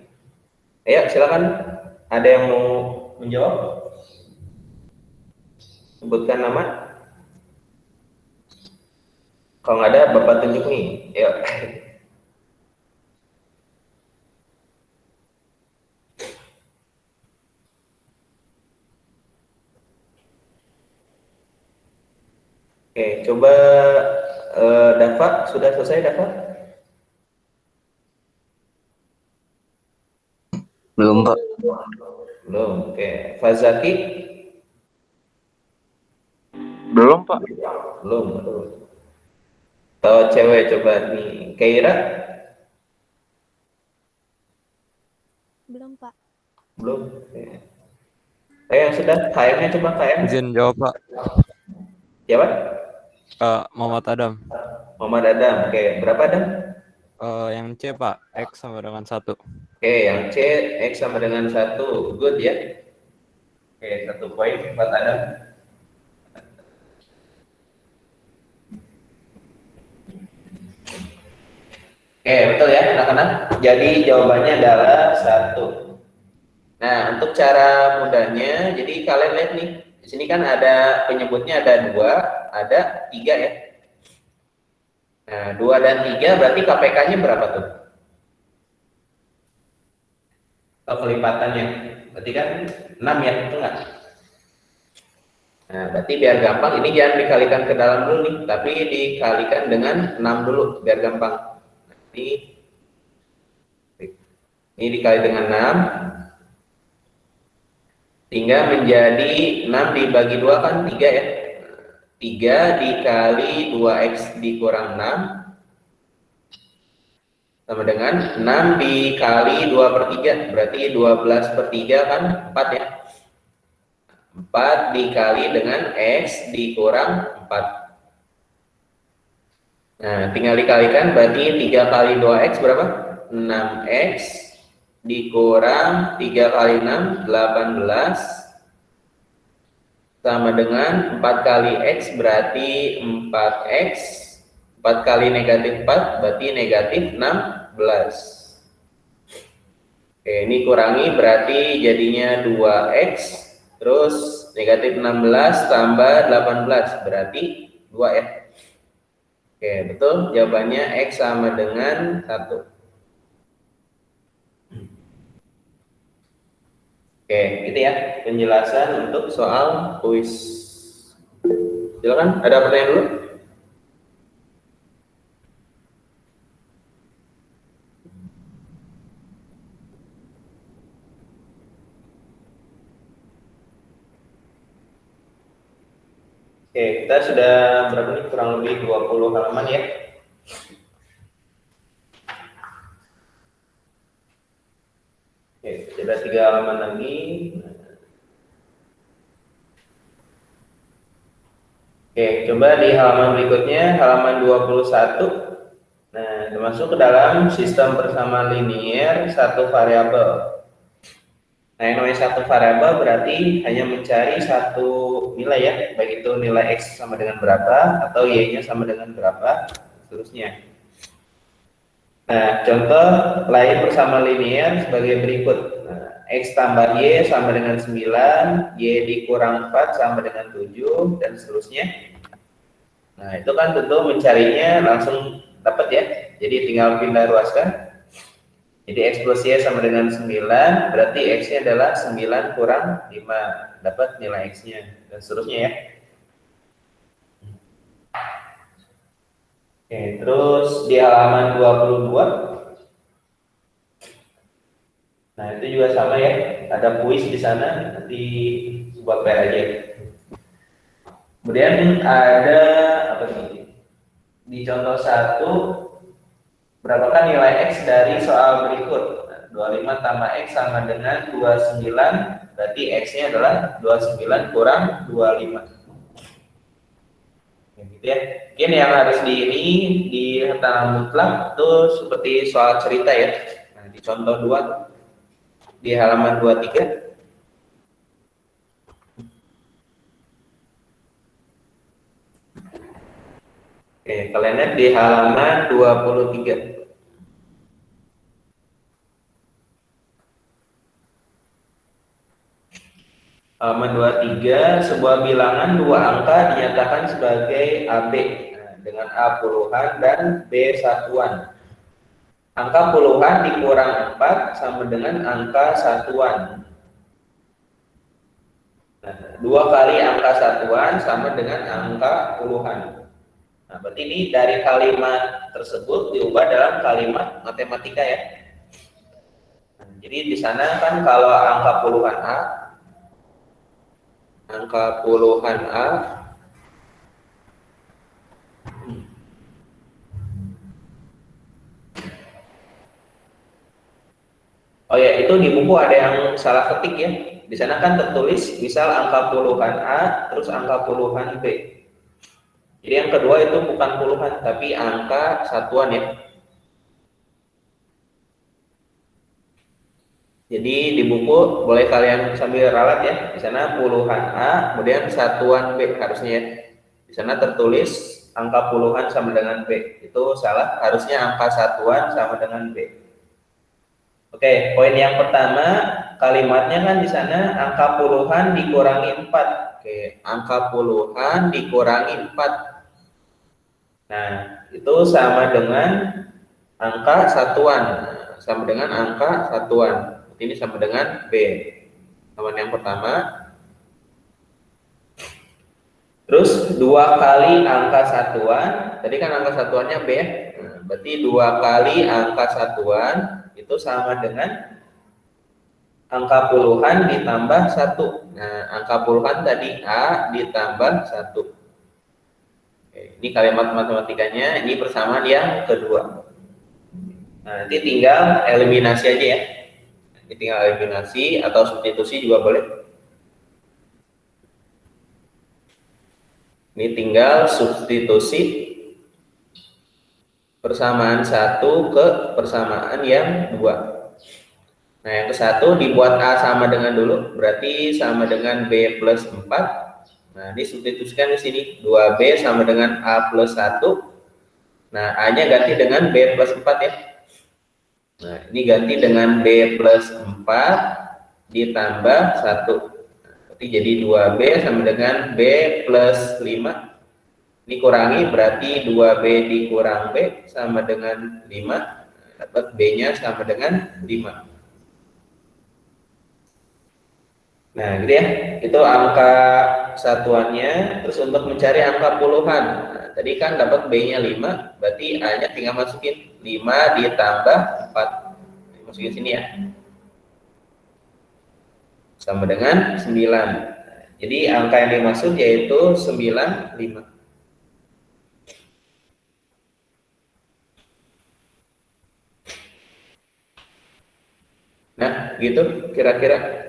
Ayo, silakan. Ada yang mau menjawab? Sebutkan nama. Kalau nggak ada, Bapak tunjuk nih. Ayo. Oke, coba Dava, sudah selesai Dava? Belum, Pak. Belum. Oke, Fazaki? Belum, Pak. Belum. Atau cewek coba nih, Keira? Belum, Pak. Belum. Oke. Yang sudah, KM-nya coba KM. Izin jawab, Pak. Siapa? Muhammad Adam. Muhammad Adam. Oke, berapa Adam? Yang C, Pak. X sama dengan 1. Oke, yang C, X sama dengan 1. Good ya. Oke, 1 poin buat Adam. Oke, betul ya anak-anak. Jadi jawabannya adalah 1. Nah, untuk cara mudahnya, jadi kalian lihat nih, di sini kan ada penyebutnya ada 2, ada 3 ya. Nah, 2 dan 3 berarti KPK-nya berapa tuh? Atau kelipatannya? Berarti kan 6 ya, betul nggak? Nah, berarti biar gampang, ini jangan dikalikan ke dalam dulu nih, tapi dikalikan dengan 6 dulu, biar gampang. Ini dikali dengan 6, sehingga menjadi 6 dibagi 2 kan 3 ya. 3 dikali 2X dikurang 6 sama dengan 6 dikali 2/3, berarti 12/3 kan 4 ya. 4 dikali dengan X dikurang 4. Nah, tinggal dikalikan, berarti 3 kali 2X berapa? 6X dikurang 3 kali 6, 18, sama dengan 4 kali X berarti 4X, 4 kali negatif 4 berarti negatif 16. Oke, ini kurangi berarti jadinya 2X, terus negatif 16 tambah 18 berarti 2 ya. Oke, betul, jawabannya X sama dengan 1. Oke, gitu ya penjelasan untuk soal kuis. Silakan, ada pertanyaan dulu? Oke, kita sudah berapa nih? Kurang lebih 20 halaman ya. Oke, ada 3 halaman lagi. Oke, coba di halaman berikutnya, halaman 21. Nah, termasuk ke dalam sistem persamaan linier satu variabel. Nah, yang namanya satu variabel berarti hanya mencari satu nilai ya, baik itu nilai X sama dengan berapa, atau Y-nya sama dengan berapa, seterusnya. Nah, contoh lain bersama linear sebagai berikut. Nah, X tambah Y sama dengan 9, Y dikurang 4 sama dengan 7, dan seterusnya. Nah, itu kan tentu mencarinya langsung dapat ya. Jadi tinggal pindah ruaskan. Jadi X plus Y sama dengan 9, berarti X-nya adalah 9 kurang 5. Dapat nilai X-nya, dan seterusnya ya. Oke, terus di halaman 22. Nah, itu juga sama ya. Ada kuis di sana, nanti buat PR aja. Kemudian ada apa nih? Di contoh 1, berapakah nilai X dari soal berikut? Nah, 25 tambah X sama dengan 29, berarti X-nya adalah 29 kurang 25. Gitu ya. Mungkin yang harus di hataman mutlak itu seperti soal cerita ya. Nah, di contoh 2 di halaman 23. Oke, kalian lihat di halaman 23. Halaman 23, sebuah bilangan dua angka dinyatakan sebagai AB dengan A puluhan dan B satuan. Angka puluhan dikurang 4 sama dengan angka satuan. Nah, 2 kali angka satuan sama dengan angka puluhan. Nah, berarti ini dari kalimat tersebut diubah dalam kalimat matematika ya. Nah, jadi di sana kan kalau angka puluhan A oh ya, itu di buku ada yang salah ketik ya. Di sana kan tertulis misal angka puluhan A terus angka puluhan B. Jadi yang kedua itu bukan puluhan tapi angka satuan ya. Jadi di buku boleh kalian sambil ralat ya. Di sana puluhan A, kemudian satuan B harusnya ya. Di sana tertulis angka puluhan sama dengan B. Itu salah, harusnya angka satuan sama dengan B. Oke, poin yang pertama, kalimatnya kan di sana angka puluhan dikurangi 4. Oke, angka puluhan dikurangi 4. Nah, itu sama dengan angka satuan. Sama dengan angka satuan. Ini sama dengan B. Teman yang pertama. Terus 2 kali angka satuan. Tadi kan angka satuannya B. Nah, berarti 2 kali angka satuan itu sama dengan angka puluhan ditambah 1. Nah, angka puluhan tadi A ditambah 1. Oke, ini kalimat matematikanya. Ini persamaan yang kedua. Nah, nanti tinggal eliminasi aja ya. Ini tinggal eliminasi atau substitusi juga boleh. Ini tinggal substitusi persamaan 1 ke persamaan yang 2. Nah, yang ke 1 dibuat A sama dengan dulu, berarti sama dengan B plus 4. Nah, ini substitusikan di sini. 2B sama dengan A plus 1. Nah, A-nya ganti dengan B plus 4 ya. Nah, ini ganti dengan B plus 4 ditambah 1. Berarti jadi 2B sama dengan B plus 5. Ini kurangi, berarti 2B dikurang B sama dengan 5. Dapat B-nya sama dengan 5. Nah, gitu ya. Itu angka satuannya. Terus untuk mencari angka puluhan. Nah, tadi kan dapat B-nya 5, berarti A-nya tinggal masukin 5 ditambah 4. Masukin sini ya. Sama dengan 9. Jadi angka yang dimaksud yaitu 95. Nah, gitu kira-kira.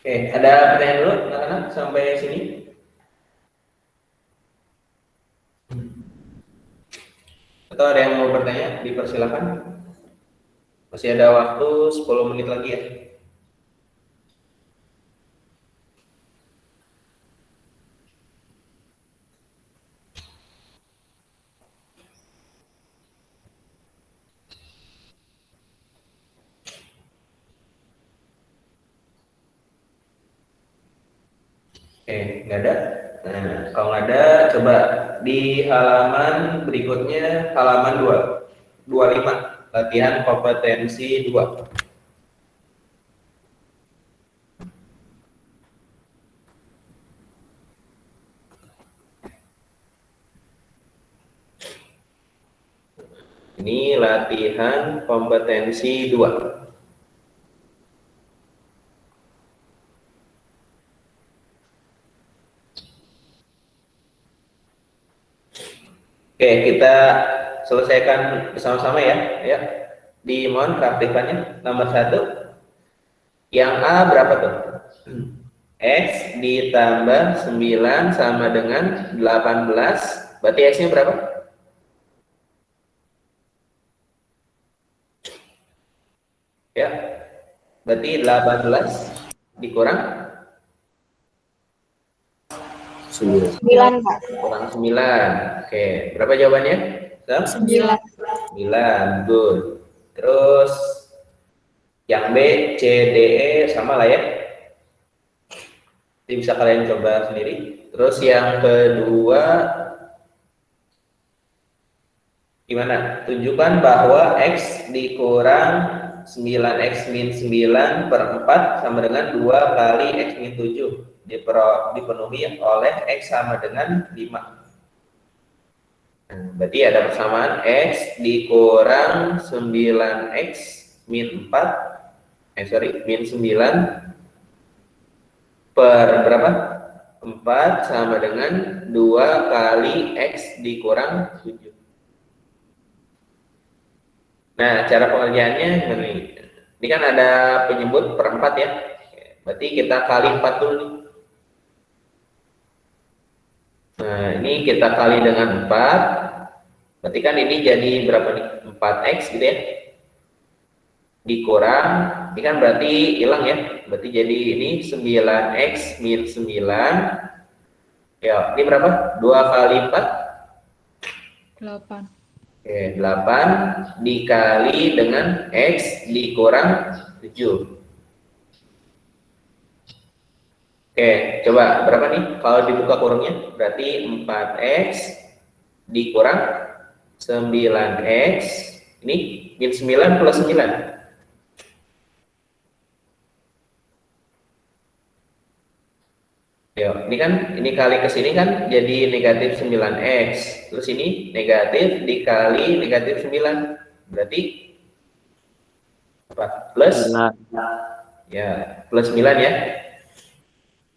Oke, ada pertanyaan dulu anak-anak sampai sini? Atau ada yang mau bertanya? Dipersilakan. Masih ada waktu 10 menit lagi ya. Oke, nggak ada. Nah, kalau nggak ada, coba di halaman berikutnya, halaman 25, latihan kompetensi 2. Ini latihan kompetensi 2. Oke, kita selesaikan bersama-sama ya. Ya, dimohon keaktifannya. Nomor 1, yang A berapa tuh? X ditambah 9 sama dengan 18. Berarti X-nya berapa? Ya, berarti 18 dikurang 9, Pak. kurang 9. Oke, berapa jawabannya? 9. 9, good. Terus yang B, C, D, E sama lah ya. Jadi bisa kalian coba sendiri. Terus yang kedua, gimana? Tunjukkan bahwa X dikurang 9X min 9 per 4 sama dengan 2 kali X min 7. Dipenuhi oleh X sama dengan 5. Nah, berarti ada persamaan X dikurang 9X min 4, min 9 per berapa? 4 sama dengan 2 kali X dikurang 7. Nah, cara pengerjaannya gimana nih? Ini kan ada penyebut per 4 ya. Berarti kita kali 4 dulu nih. Nah, ini kita kali dengan 4. Berarti kan ini jadi berapa nih? 4X gitu ya. Dikurang, ini kan berarti hilang ya. Berarti jadi ini 9X min 9. Ya, ini berapa? 2 kali 4? 8. Oke, 8 dikali dengan X dikurang 7. Oke, coba berapa nih? Kalau dibuka kurungnya, berarti 4X dikurang 9X. Ini min 9 plus 9. Ya, ini kan, ini kali ke sini kan jadi negatif 9X. Terus ini negatif dikali negatif 9. Berarti apa? Plus? Ya, plus 9 ya.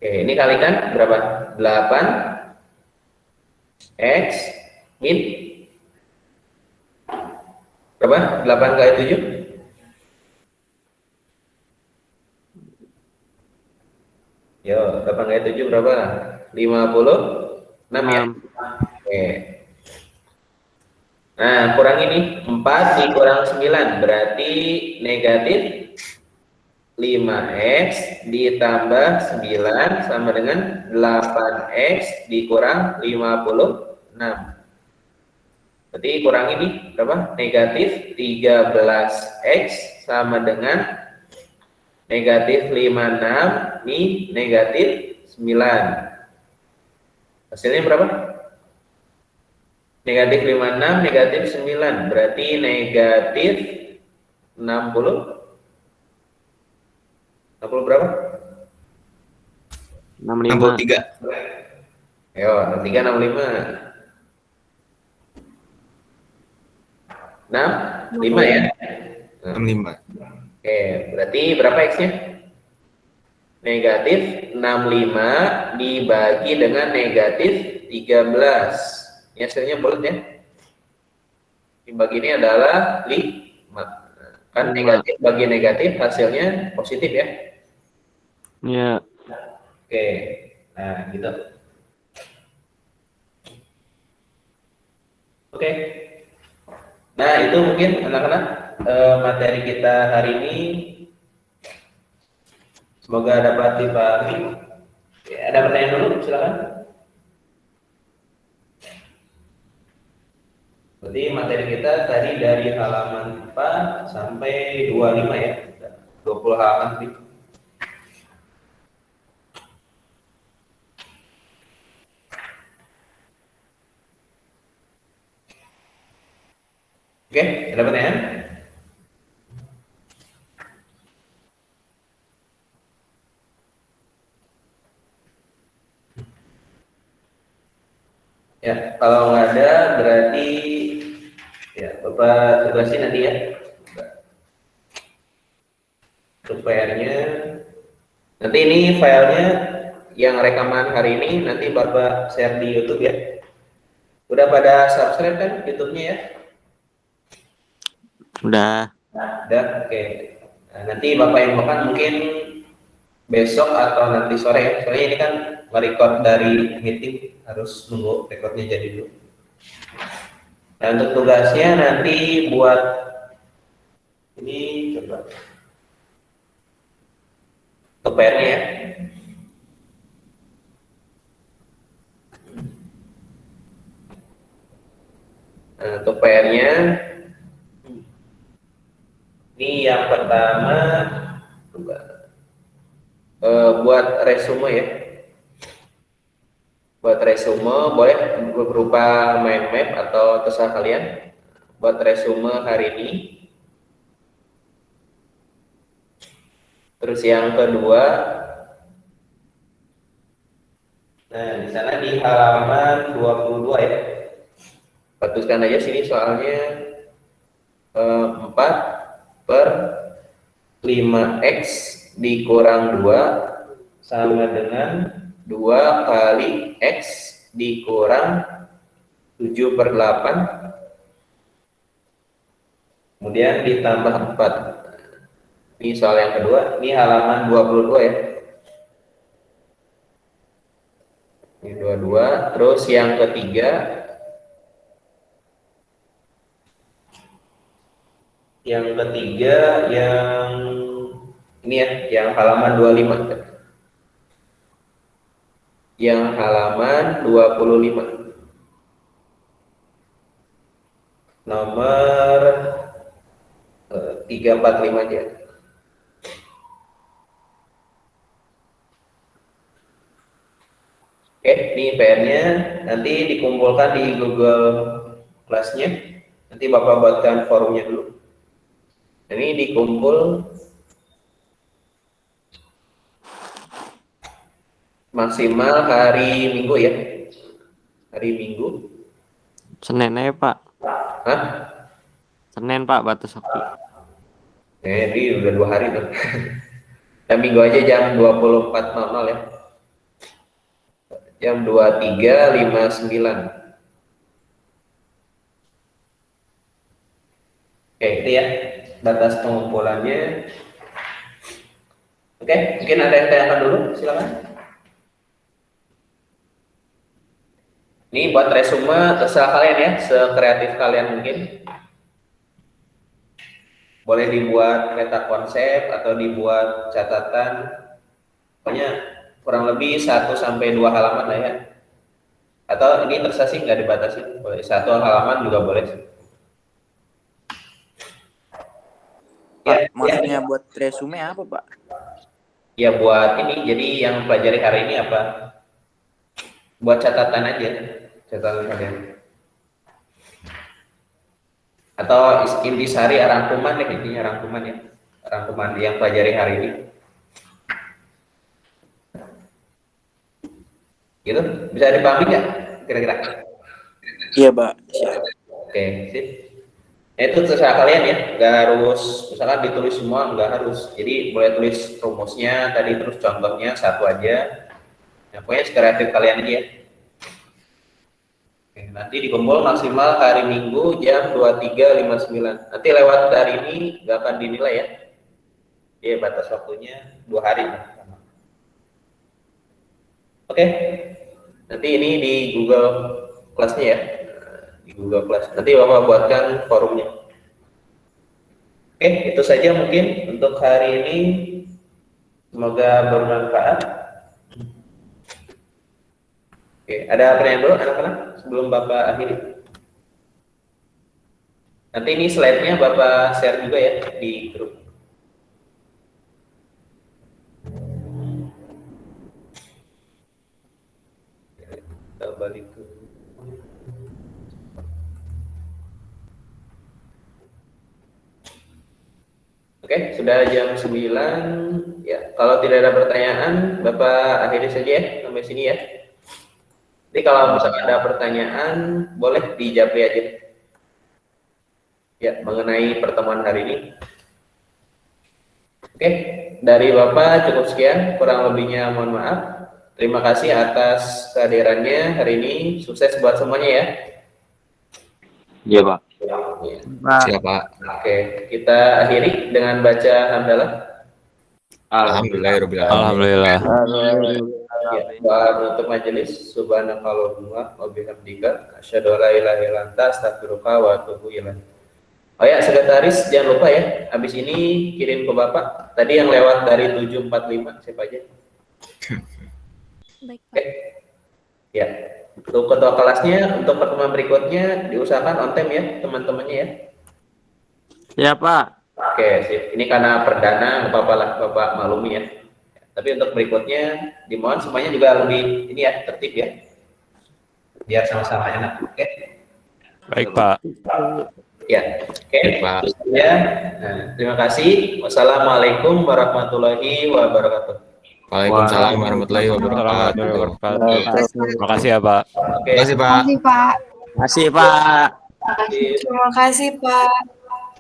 Oke, ini kalikan berapa? 8X min berapa? 8 kali 7? Yo, 8 kali 7 berapa? 56 ya? Oke. Nah, kurang ini 4 dikurang 9 berarti negatif 5X ditambah 9 sama dengan 8X dikurang 56. Berarti kurang ini berapa? Negatif 13X sama dengan negatif 56 ini negatif 9. Hasilnya berapa? Negatif 56, negatif 9. Berarti negatif 60. 60 berapa? 63. Ayo, 63, 65. 5 ya? 65. Oke, berarti berapa X-nya? Negatif 65 dibagi dengan negatif 13. Ini hasilnya bulat ya. Dibagi ini adalah 5. Kan negatif bagi negatif hasilnya positif ya. Iya. Oke, nah gitu. Oke. Nah itu mungkin anak-anak materi kita hari ini. Semoga dapat dipahami. Ya, ada pertanyaan dulu, silakan. Berarti materi kita tadi dari halaman 4 sampai 25 ya. 20 halaman lebih. Oke, ada pertanyaan? Ya, kalau nggak ada berarti ya Bapak tugasin nanti ya. Untuk PR-nya. Nanti ini filenya yang rekaman hari ini nanti Bapak share di YouTube ya. Udah pada subscribe kan YouTube-nya ya? Udah. Udah, oke. Nah, nanti Bapak yang makan mungkin besok atau nanti sore ya. Soalnya ini kan merecord dari meeting, harus nunggu recordnya jadi dulu. Nah, untuk tugasnya nanti buat ini coba untuk PR-nya ya. Nah, untuk PR-nya ini yang pertama buat resume ya. Buat resume boleh berupa mind map atau terserah kalian. Buat resume hari ini. Terus yang kedua, nah di sana di halaman 22 ya. Hapuskan aja sini soalnya 4 per 5x dikurang 2 sama dengan 2 kali x dikurang 7 per 8 kemudian ditambah 4. Ini soal yang kedua, ini halaman 22 ya. Ini 22, terus yang ketiga yang ini ya, yang halaman 25. Yang halaman 25. Nomor 345 aja. Oke, ini PR-nya nanti dikumpulkan di Google Class-nya. Nanti Bapak buatkan forumnya dulu. Ini dikumpul maksimal hari Minggu ya. Hari Minggu. Senin aja, Pak. Hah? Senin, Pak, batas waktu. Ini udah 2 hari tuh. Dan Minggu aja jam 24.00 ya. Jam 23.59. Oke, itu ya batas pengumpulannya. Oke, mungkin ada yang tanyakan dulu, silakan. Ini buat resume terserah kalian ya, sekreatif kalian mungkin. Boleh dibuat meta konsep atau dibuat catatan. Pokoknya kurang lebih 1 sampai 2 halaman lah ya. Atau ini terserah sih, nggak dibatasi. Boleh 1 halaman juga boleh sih. Pak, maksudnya buat resume apa, Pak? Ya buat ini, jadi yang pelajari hari ini apa? Buat catatan aja, catatan kalian. Atau intisari rangkuman deh, intinya rangkuman ya. Rangkuman yang pelajari hari ini. Gitu, bisa dipahami nggak kira-kira? Iya, Pak. Siap. Oke, sip. Itu terserah kalian ya, nggak harus misalkan ditulis semua, nggak harus. Jadi boleh tulis rumusnya tadi, terus contohnya 1 aja. Nah, pokoknya kreatif kalian aja ya. Oke, nanti dikumpul maksimal hari Minggu jam 23.59. Nanti lewat dari ini nggak akan dinilai ya. Dia batas waktunya 2 hari. Oke, nanti ini di Google Class-nya ya. Di Google Class. Nanti Bapak buatkan forumnya. Oke, itu saja mungkin untuk hari ini. Semoga bermanfaat. Oke, ada pertanyaan dulu anak-anak sebelum Bapak akhiri? Nanti ini slide-nya Bapak share juga ya di grup. Kita balik ke Oke, sudah jam 9. Ya, kalau tidak ada pertanyaan, Bapak akhiri saja ya sampai sini ya. Jadi kalau misalkan ada pertanyaan, boleh dijawab aja. Ya, mengenai pertemuan hari ini. Oke, dari Bapak cukup sekian, kurang lebihnya mohon maaf. Terima kasih atas kehadirannya hari ini. Sukses buat semuanya ya. Iya, Pak. Ya. Siap, Pak. Oke, kita akhiri dengan baca hamdalah. Alhamdulillah. Ya, doa menutup majelis. Subhanakallahumma wa bihamdika asyhadu an la ilaha illa anta astaghfiruka wa atubu ilaik. Oh ya, sekretaris jangan lupa ya, habis ini kirim ke Bapak. Tadi yang lewat dari 745 siapa aja? Baik, Pak. Oke. Ya. Untuk ketua kelasnya, untuk pertemuan berikutnya diusahakan on time ya, teman-temannya ya. Ya, Pak. Oke, sip. Ini karena perdana, nggak apa-apa lah, Bapak maklumi ya. Tapi untuk berikutnya, dimohon semuanya juga lebih ini ya, tertib ya. Biar sama-sama enak. Oke. Baik, Pak. Ya, oke. Baik, Pak. Ya. Nah, terima kasih. Wassalamualaikum warahmatullahi wabarakatuh. Waalaikumsalam warahmatullahi wabarakatuh. Terima kasih ya, Pak. Oke. Terima kasih, Pak. Terima kasih, Pak. Makasih, Pak. Terima kasih. Terima kasih, Pak.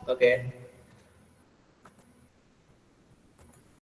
Oke.